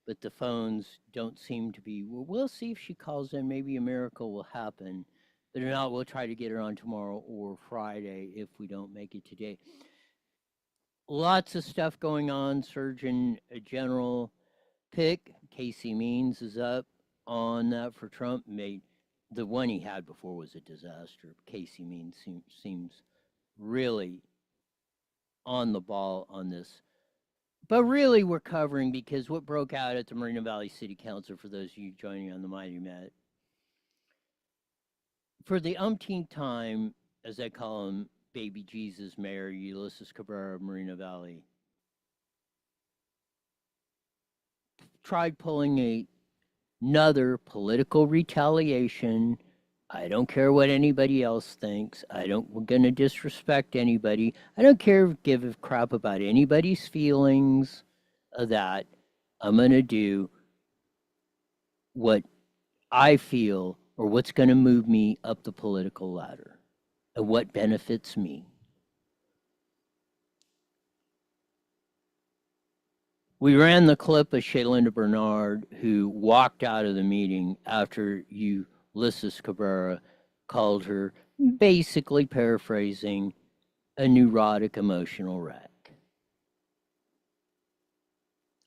but the phones don't seem to be. We'll see if she calls in. Maybe a miracle will happen. But if not, we'll try to get her on tomorrow or Friday if we don't make it today. Lots of stuff going on. Surgeon General pick. Casey Means is up on that for Trump. The one he had before was a disaster. Casey Means seems really on the ball on this. But really, we're covering because what broke out at the Moreno Valley City Council, for those of you joining on the Mighty Met, for the umpteenth time, as I call him, Baby Jesus Mayor Ulysses Cabrera of Moreno Valley, tried pulling another political retaliation. I don't care what anybody else thinks. We're going to disrespect anybody. I don't give a crap about anybody's feelings of that. I'm going to do what I feel or what's going to move me up the political ladder and what benefits me. We ran the clip of Shaylinda Bernard, who walked out of the meeting after Ulysses Cabrera called her, basically paraphrasing, a neurotic emotional wreck.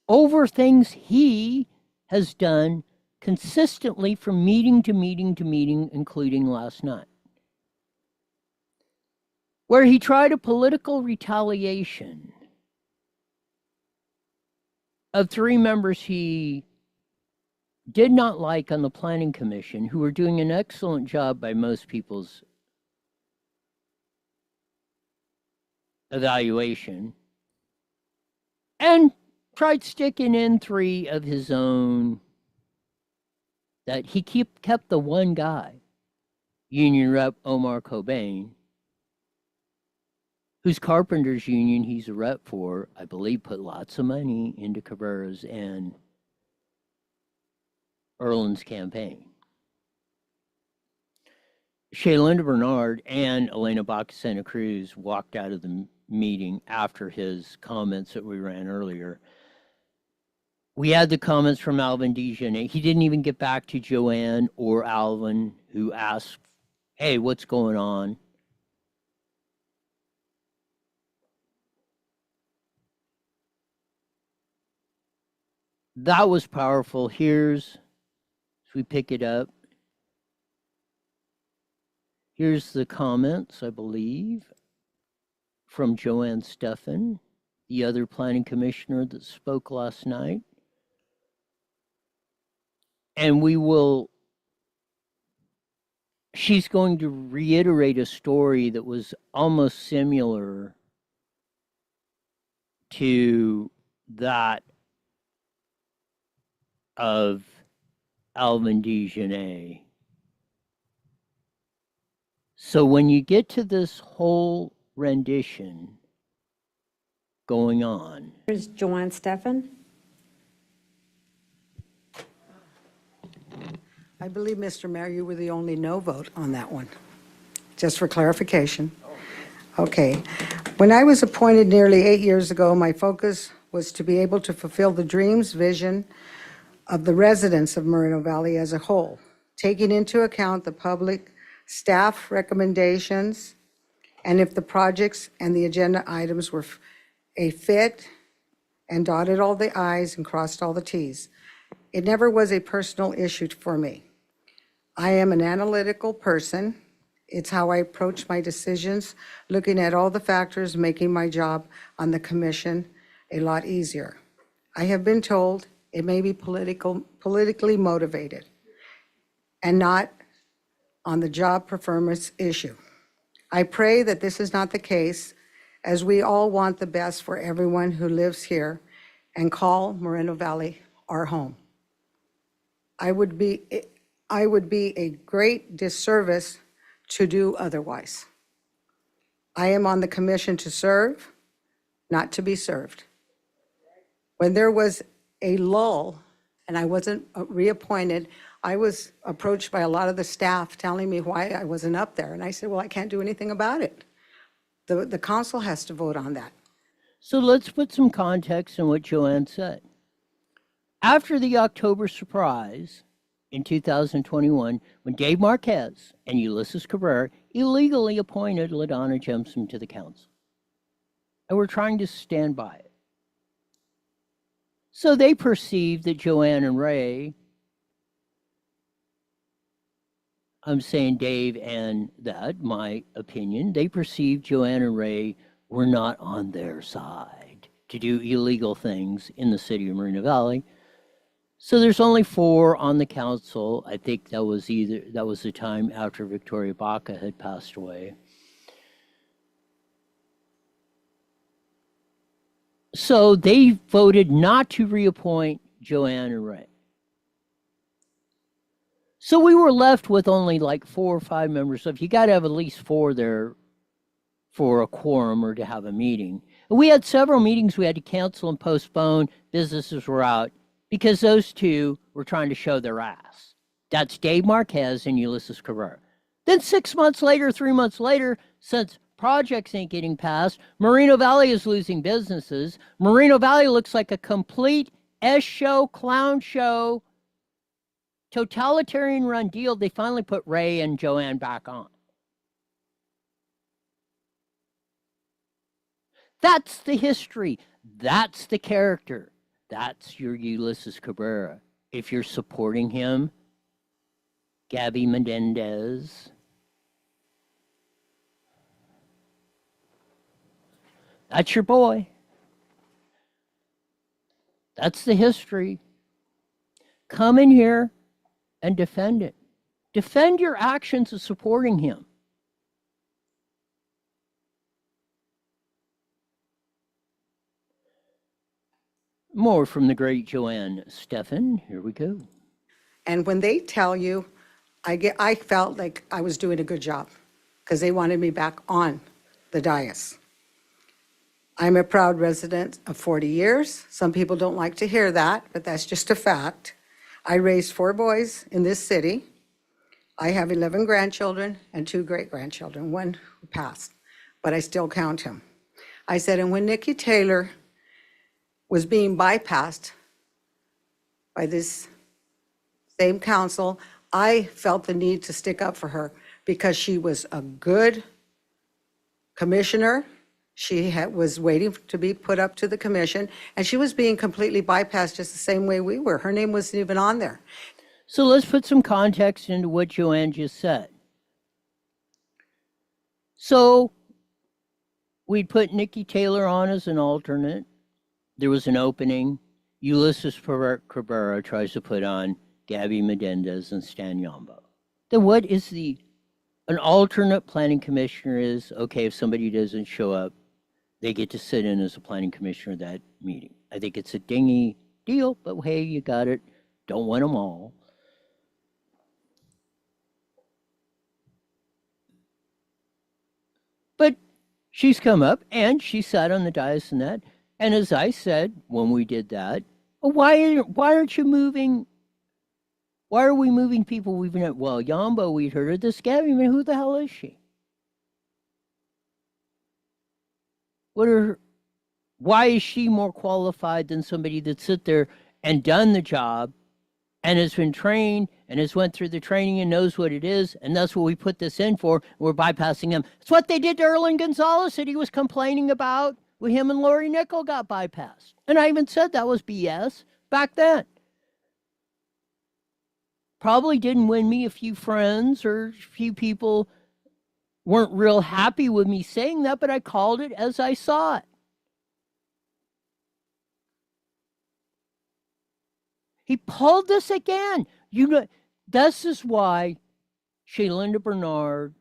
Over things he has done consistently from meeting to meeting to meeting, including last night, where he tried a political retaliation of 3 members he did not like on the Planning Commission, who were doing an excellent job by most people's evaluation, and tried sticking in 3 of his own that he kept the one guy, Union Rep Omar Cobain, whose carpenters union he's a rep for, I believe, put lots of money into Cabrera's and Erlin's campaign. Shaylinda Bernard and Elena Baca Santa Cruz walked out of the meeting after his comments that we ran earlier. We had the comments from Alvin Dejanay. He didn't even get back to Joanne or Alvin, who asked, hey, what's going on? That was powerful. As we pick it up. Here's the comments, I believe, from Joanne Steffen, the other planning commissioner that spoke last night. And she's going to reiterate a story that was almost similar to that of Alvin Dejanay. So when you get to this whole rendition going on. Here's Joanne Steffen. I believe, Mr. Mayor, you were the only no vote on that one. Just for clarification. Okay. When I was appointed nearly 8 years ago, my focus was to be able to fulfill the dreams, vision of the residents of Moreno Valley as a whole, taking into account the public staff recommendations, and if the projects and the agenda items were a fit, and dotted all the i's and crossed all the t's. It never was a personal issue for me. I am an analytical person. It's how I approach my decisions, looking at all the factors, making my job on the commission a lot easier. I have been told it may be politically motivated and not on the job performance issue. I pray that this is not the case, as we all want the best for everyone who lives here and call Moreno Valley our home. I would be a great disservice to do otherwise. I am on the commission to serve, not to be served. When there was a lull and I wasn't reappointed, I was approached by a lot of the staff telling me why I wasn't up there. And I said, well, I can't do anything about it. The council has to vote on that. So let's put some context on what Joanne said. After the October surprise in 2021, when Dave Marquez and Ulysses Cabrera illegally appointed LaDonna Jemson to the council, and we're trying to stand by it. So they perceived that Joanne and Ray, I'm saying Dave and that, my opinion, they perceived Joanne and Ray were not on their side to do illegal things in the city of Moreno Valley. So there's only 4 on the council. I think that was the time after Victoria Baca had passed away. So they voted not to reappoint Joanne and Ray. So we were left with only like 4 or 5 members. So if you got to have at least 4 there for a quorum or to have a meeting. And we had several meetings we had to cancel and postpone. Businesses were out because those 2 were trying to show their ass. That's Dave Marquez and Ulysses Cabrera. Then 6 months later, 3 months later, since projects ain't getting passed, Moreno Valley is losing businesses. Moreno Valley looks like a complete S-show, clown show, totalitarian run deal. They finally put Ray and Joanne back on. That's the history. That's the character. That's your Ulysses Cabrera. If you're supporting him, Gabby Menendez. That's your boy. That's the history. Come in here and defend it. Defend your actions of supporting him. More from the great Joanne Steffen. Here we go. And when they tell you, I felt like I was doing a good job because they wanted me back on the dais. I'm a proud resident of 40 years. Some people don't like to hear that, but that's just a fact. I raised 4 boys in this city. I have 11 grandchildren and 2 great-grandchildren, 1 who passed, but I still count him. I said, and when Nikki Taylor was being bypassed by this same council, I felt the need to stick up for her because she was a good commissioner. She was waiting to be put up to the commission, and she was being completely bypassed just the same way we were. Her name wasn't even on there. So let's put some context into what Joanne just said. So we'd put Nikki Taylor on as an alternate. There was an opening. Ulysses Cabrera tries to put on Gabby Menendez and Stan Yambo. Then what is an alternate planning commissioner is, okay, if somebody doesn't show up, they get to sit in as a planning commissioner at that meeting. I think it's a dingy deal, but hey, you got it. Don't win them all. But she's come up and she sat on the dais and that. And as I said when we did that, why aren't you moving? Why are we moving people we've been at? Well, Yambo, we'd heard of this Gabby, man, who the hell is she? What are Why is she more qualified than somebody that's sit there and done the job and has been trained and has went through the training and knows what it is, and that's what we put this in for. We're bypassing him. It's what they did to Erling Gonzalez that he was complaining about when him and Lori Nickel got bypassed. And I even said that was BS back then. Probably didn't win me a few friends, or a few people weren't real happy with me saying that, but I called it as I saw it. He pulled this again. You know, this is why Shaylinda Bernard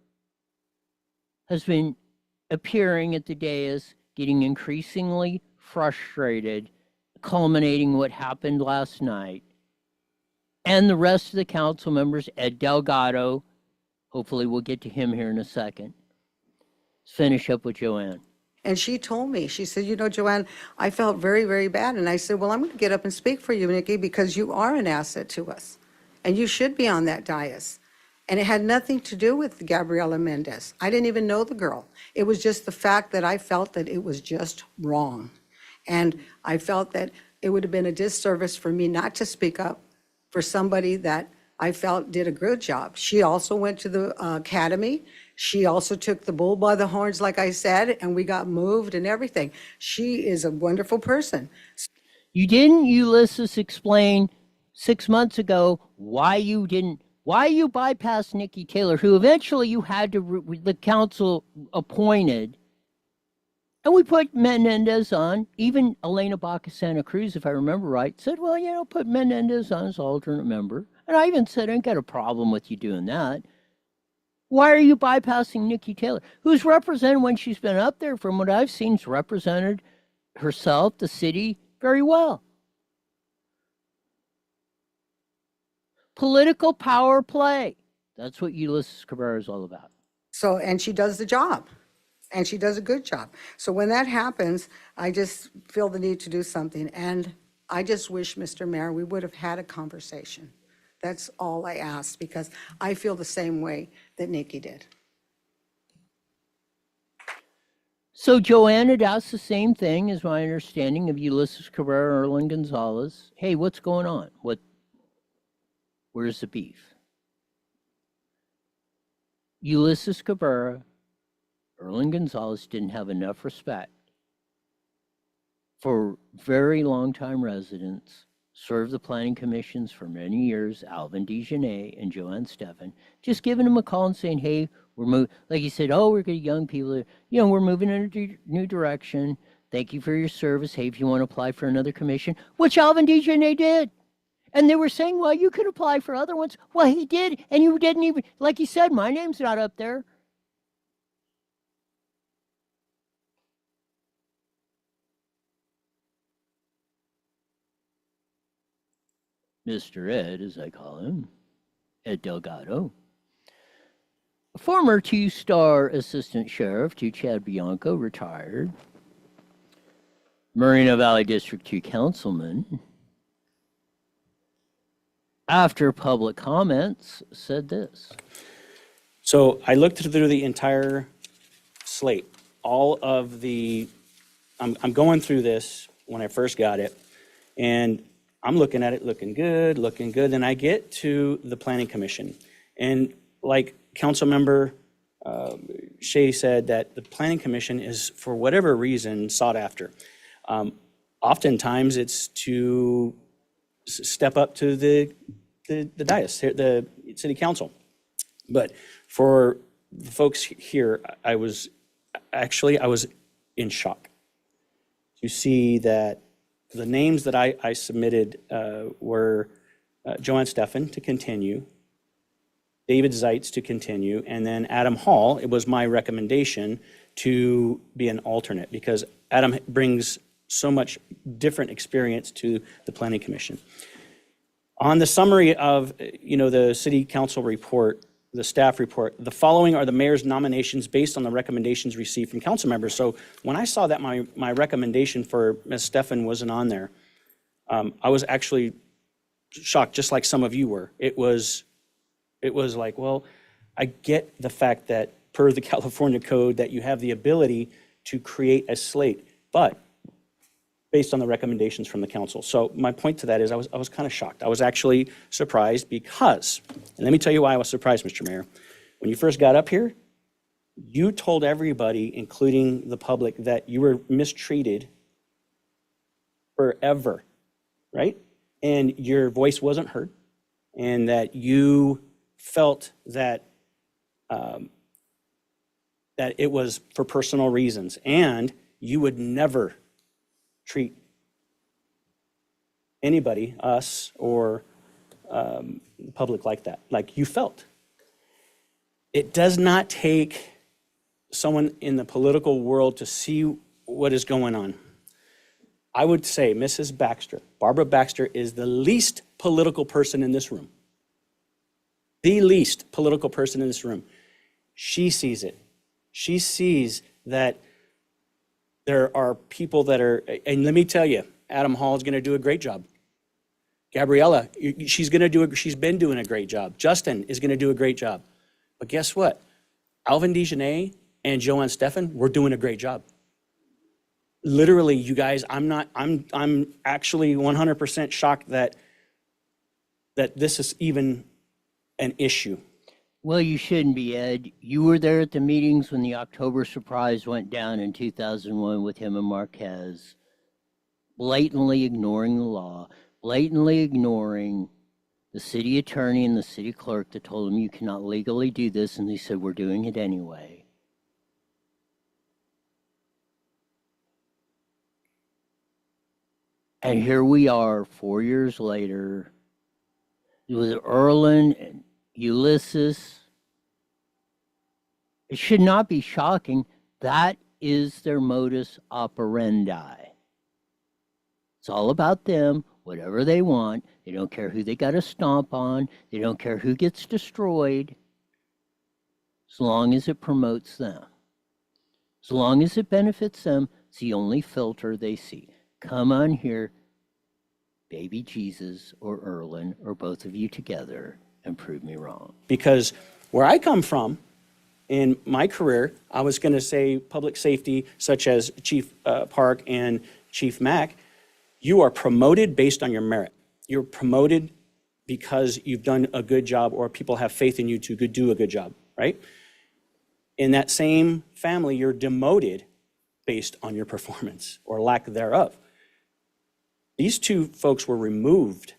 has been appearing at the dais, getting increasingly frustrated, culminating what happened last night. And the rest of the council members, Ed Delgado, hopefully we'll get to him here in a second. Let's finish up with Joanne. And she told me, she said, you know, Joanne, I felt very, very bad. And I said, well, I'm going to get up and speak for you, Nikki, because you are an asset to us. And you should be on that dais. And it had nothing to do with Gabriela Mendez. I didn't even know the girl. It was just the fact that I felt that it was just wrong. And I felt that it would have been a disservice for me not to speak up for somebody that I felt did a good job. She also went to the academy. She also took the bull by the horns, like I said, and we got moved and everything. She is a wonderful person. You didn't, Ulysses, explain 6 months ago why you bypassed Nikki Taylor, who eventually you had to, the council appointed. And we put Menendez on. Even Elena Baca Santa Cruz, if I remember right, said, well, you know, put Menendez on as alternate member. And I even said, I ain't got a problem with you doing that. Why are you bypassing Nikki Taylor, who's represented when she's been up there, from what I've seen, has represented herself, the city, very well. Political power play. That's what Ulysses Cabrera is all about. So, and she does the job. And she does a good job. So when that happens, I just feel the need to do something. And I just wish, Mr. Mayor, we would have had a conversation. That's all I asked, because I feel the same way that Nikki did. So Joanne had asked the same thing, as my understanding of Ulysses Cabrera and Erling Gonzalez. Hey, what's going on? Where's the beef? Ulysses Cabrera, Erling Gonzalez didn't have enough respect for very long-time residents, served the planning commissions for many years, Alvin DeJournette and Joanne Steffen, just giving them a call and saying, hey, we're moving, like you said, oh, we're getting young people, you know, we're moving in a new direction. Thank you for your service. Hey, if you want to apply for another commission, which Alvin DeJournette did. And they were saying, well, you could apply for other ones. Well, he did, and you didn't even, like he said, my name's not up there. Mr. Ed, as I call him, Ed Delgado, a former two-star assistant sheriff to Chad Bianco, retired, Moreno Valley District 2 councilman, after public comments, said this. So I looked through the entire slate, all of the, I'm going through this when I first got it, and I'm looking at it, looking good. Then I get to the Planning Commission. And like Councilmember Shea said, that the Planning Commission is, for whatever reason, sought after. Oftentimes it's to step up to the dais, the city council. But for the folks here, I was in shock to see that the names that I submitted were Joanne Steffen to continue, David Zeitz to continue, and then Adam Hall. It was my recommendation to be an alternate because Adam brings so much different experience to the Planning Commission. On the summary of, the city council report, the staff report, the following are the mayor's nominations based on the recommendations received from council members. So when I saw that my recommendation for Ms. Steffen wasn't on there, I was actually shocked, just like some of you were. It was like, well, I get the fact that per the California code that you have the ability to create a slate, but based on the recommendations from the council. So my point to that is I was kind of shocked. I was actually surprised because, and let me tell you why I was surprised, Mr. Mayor. When you first got up here, you told everybody, including the public, that you were mistreated forever, right? And your voice wasn't heard, and that you felt that that it was for personal reasons, and you would never treat anybody, us, or the public like that, like you felt. It does not take someone in the political world to see what is going on. I would say Mrs. Baxter, Barbara Baxter, is the least political person in this room. The least political person in this room. She sees it. She sees that there are people that are, and let me tell you, Adam Hall is going to do a great job. Gabriella, she's been doing a great job. Justin is going to do a great job. But guess what? Alvin DeJournette and Joanne Steffen, we're doing a great job. Literally, you guys, I'm actually 100% shocked that this is even an issue. Well, you shouldn't be, Ed. You were there at the meetings when the October surprise went down in 2001 with him and Marquez, blatantly ignoring the law, blatantly ignoring the city attorney and the city clerk that told him you cannot legally do this, and they said, we're doing it anyway. And here we are 4 years later with Erlen and Ulysses. It should not be shocking. That is their modus operandi. It's all about them, whatever they want. They don't care who they got to stomp on. They don't care who gets destroyed, as long as it promotes them. As long as it benefits them, it's the only filter they see. Come on here, baby Jesus or Erlen, or both of you together, and prove me wrong. Because where I come from in my career, I was going to say public safety, such as Chief Park and Chief Mack, you are promoted based on your merit. You're promoted because you've done a good job or people have faith in you to do a good job, right? In that same family, you're demoted based on your performance or lack thereof. These two folks were removed.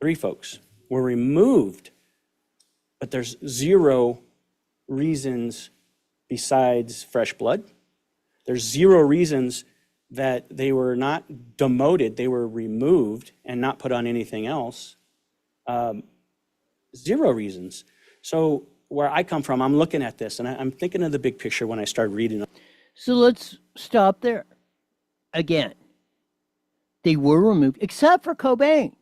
3 folks were removed, but there's 0 reasons besides fresh blood. There's 0 reasons that they were not demoted, they were removed and not put on anything else. 0 reasons. So where I come from, I'm looking at this and I'm thinking of the big picture when I start reading. So let's stop there. Again, they were removed, except for Cobain,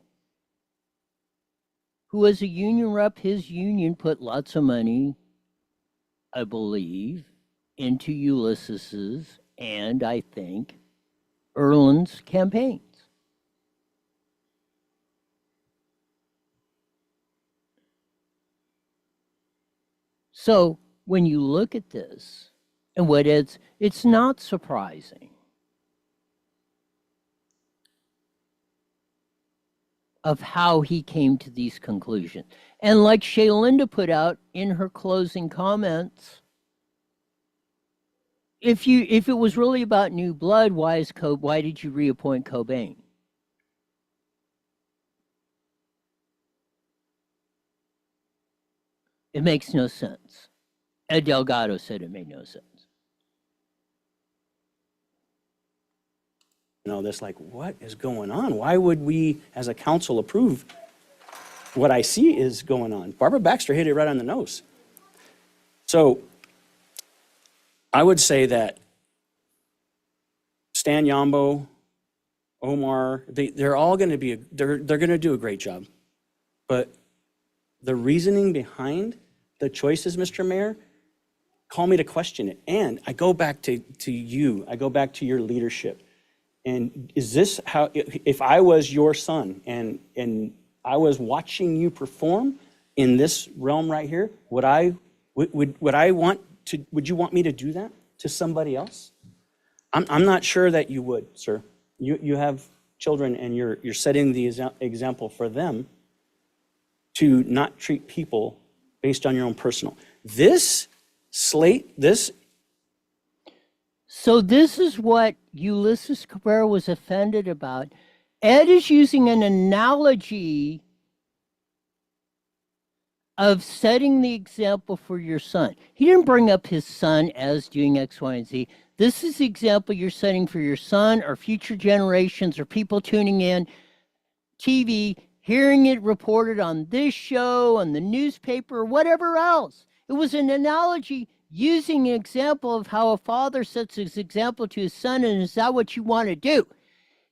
who was a union rep. His union put lots of money, I believe, into Ulysses's and I think Erlen's campaigns. So when you look at this and what it's not surprising of how he came to these conclusions. And like Shaylinda put out in her closing comments, if it was really about new blood, why did you reappoint Cobain? It makes no sense. Ed Delgado said it made no sense. This like, what is going on? Why would we as a council approve what I see is going on? Barbara Baxter hit it right on the nose. So I would say that Stan Yambo, Omar, they're all going to be, they're going to do a great job. But the reasoning behind the choices, Mr. Mayor, call me to question it. And I go back to you, I go back to your leadership. And is this how, if I was your son and I was watching you perform in this realm right here, would you want me to do that to somebody else? I'm not sure that you would, sir. You have children and you're setting the example for them to not treat people based on your own personal. This slate, this. So this is what Ulysses Cabrera was offended about. Ed is using an analogy of setting the example for your son. He didn't bring up his son as doing X, Y, and Z. This is the example you're setting for your son or future generations or people tuning in, TV, hearing it reported on this show, on the newspaper, or whatever else. It was an analogy using an example of how a father sets his example to his son, and is that what you want to do?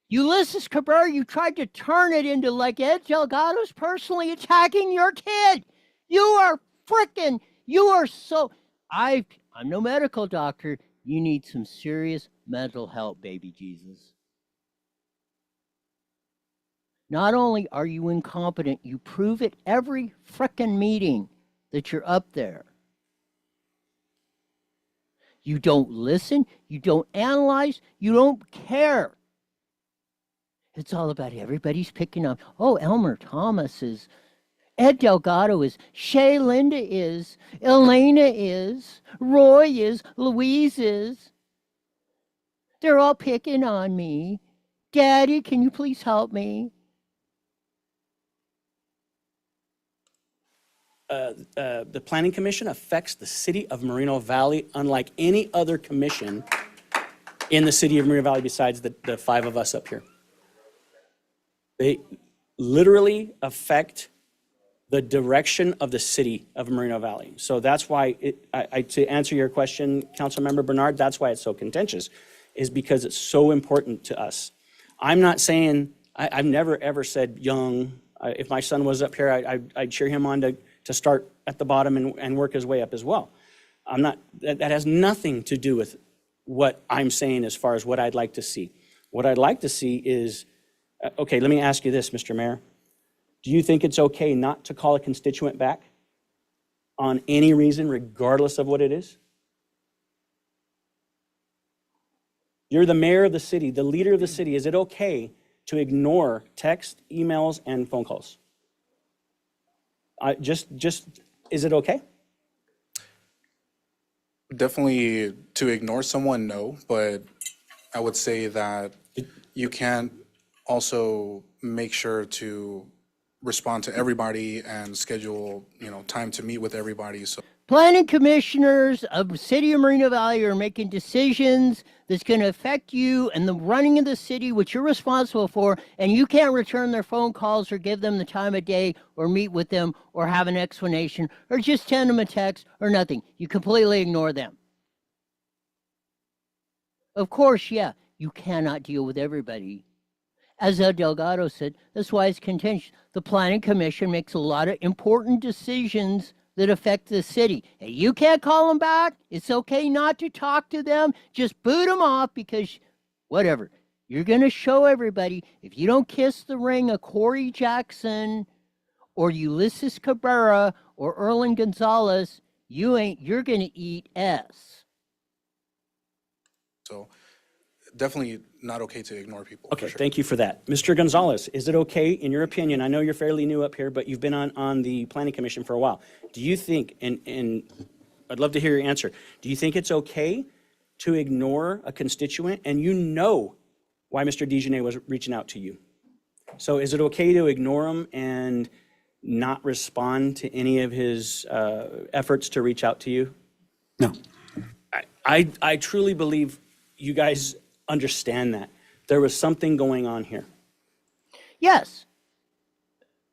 Ulysses Cabrera, you tried to turn it into like Ed Delgado's personally attacking your kid. You are so, I'm no medical doctor. You need some serious mental help, baby Jesus. Not only are you incompetent, you prove it every frickin' meeting that you're up there. You don't listen, you don't analyze, you don't care. It's all about everybody's picking up. Oh, Elmer Thomas is, Ed Delgado is, Shay Linda is, Elena is, Roy is, Louise is. They're all picking on me. Daddy, can you please help me? The Planning Commission affects the city of Moreno Valley unlike any other commission in the city of Moreno Valley besides the five of us up here. They literally affect the direction of the city of Moreno Valley. So that's why, to answer your question, Councilmember Bernard, that's why it's so contentious, is because it's so important to us. I'm not saying, I've never ever said young. If my son was up here, I'd cheer him on to start at the bottom and work his way up as well. I'm not, that has nothing to do with what I'm saying as far as what I'd like to see. What I'd like to see is, okay, let me ask you this, Mr. Mayor. Do you think it's okay not to call a constituent back on any reason, regardless of what it is? You're the mayor of the city, the leader of the city. Is it okay to ignore text, emails, and phone calls? Is it okay? Definitely to ignore someone, no, but I would say that you can't also make sure to respond to everybody and schedule, time to meet with everybody. So Planning commissioners of the city of Moreno Valley are making decisions that's going to affect you and the running of the city, which you're responsible for, and you can't return their phone calls or give them the time of day or meet with them or have an explanation or just send them a text or nothing. You completely ignore them. Of course, yeah, you cannot deal with everybody. As Ed Delgado said, that's why it's contentious. The Planning Commission makes a lot of important decisions that affect the city. And you can't call them back. It's okay not to talk to them. Just boot them off because whatever. You're going to show everybody, if you don't kiss the ring of Corey Jackson or Ulysses Cabrera or Erlen Gonzalez, you're going to eat S. So definitely not okay to ignore people. Okay, thank you for that. Mr. Gonzalez, is it okay, in your opinion, I know you're fairly new up here, but you've been on the Planning Commission for a while. Do you think, and I'd love to hear your answer, do you think it's okay to ignore a constituent and you know why Mr. Dijonay was reaching out to you? So is it okay to ignore him and not respond to any of his efforts to reach out to you? No. I truly believe you guys understand that. There was something going on here. Yes.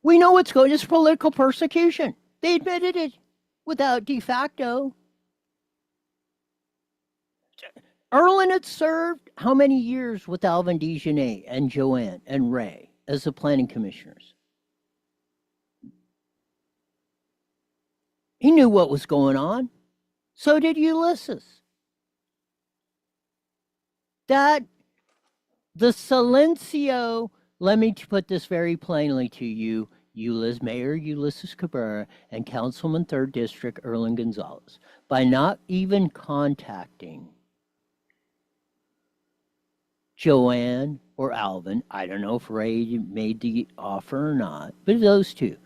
We know what's going on. It's political persecution. They admitted it without de facto. Erlen had served how many years with Alvin Dijonay and Joanne and Ray as the planning commissioners? He knew what was going on. So did Ulysses. The silencio, let me put this very plainly to you, Mayor Ulysses Cabrera and Councilman 3rd District Erlen Gonzalez, by not even contacting Joanne, or Alvin. I don't know if Ray made the offer or not, but those two.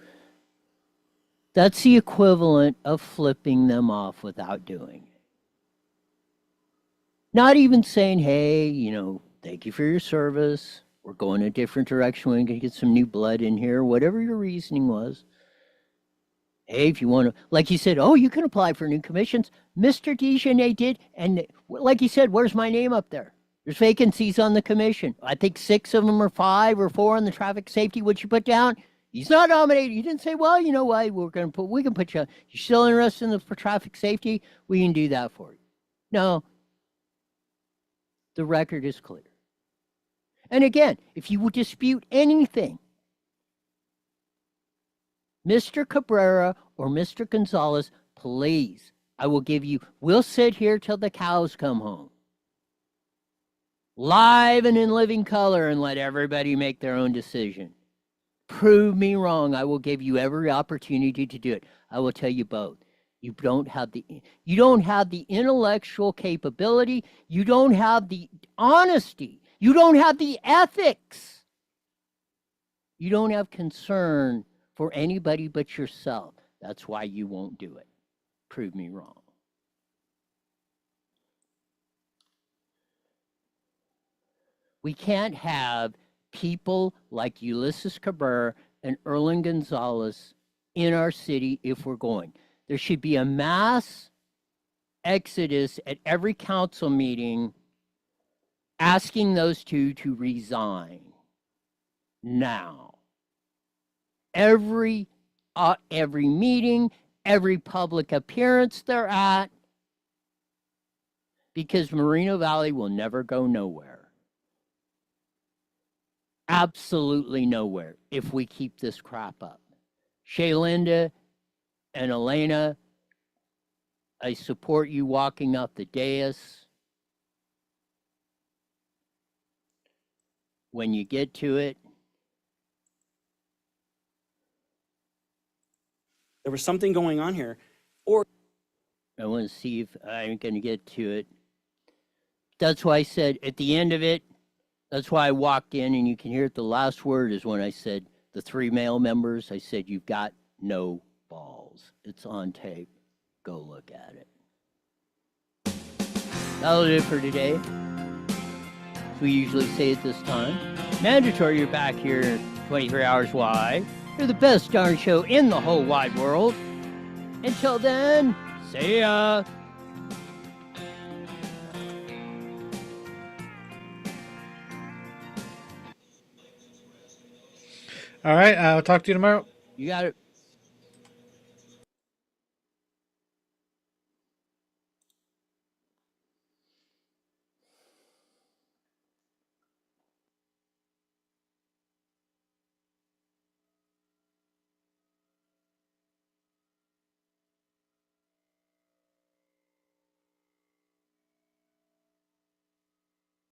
That's the equivalent of flipping them off without doing it. Not even saying, hey, thank you for your service. We're going a different direction. We're going to get some new blood in here, whatever your reasoning was. Hey, if you want to, like you said, oh, you can apply for new commissions. Mr. Dejanay did. And like you said, where's my name up there? There's vacancies on the commission. I think 6 of them or 5 or 4 on the traffic safety. What you put down? He's not nominated. You didn't say, well, you know what? We can put you. You're still interested in the traffic safety? We can do that for you. No. The record is clear. And again, if you would dispute anything, Mr. Cabrera or Mr. Gonzalez, please, we'll sit here till the cows come home. Live and in living color, and let everybody make their own decision. Prove me wrong. I will give you every opportunity to do it. I will tell you both. You don't have the intellectual capability. You don't have the honesty. You don't have the ethics. You don't have concern for anybody but yourself. That's why you won't do it. Prove me wrong. We can't have people like Ulysses Cabrera and Erlen Gonzalez in our city if we're going. There should be a mass exodus at every council meeting asking those two to resign now. Every meeting, every public appearance they're at, because Moreno Valley will never go nowhere. Absolutely nowhere if we keep this crap up. Shaylinda and Elena, I support you walking off the dais. When you get to it. There was something going on here. Or I want to see if I'm going to get to it. That's why I said at the end of it, that's why I walked in, and you can hear it. The last word is when I said the 3 male members, I said, you've got no balls. It's on tape. Go look at it. That'll do it for today. As we usually say at this time. Mandatory, you're back here 23 hours wide. You're the best darn show in the whole wide world. Until then, see ya. All right. I'll talk to you tomorrow. You got it.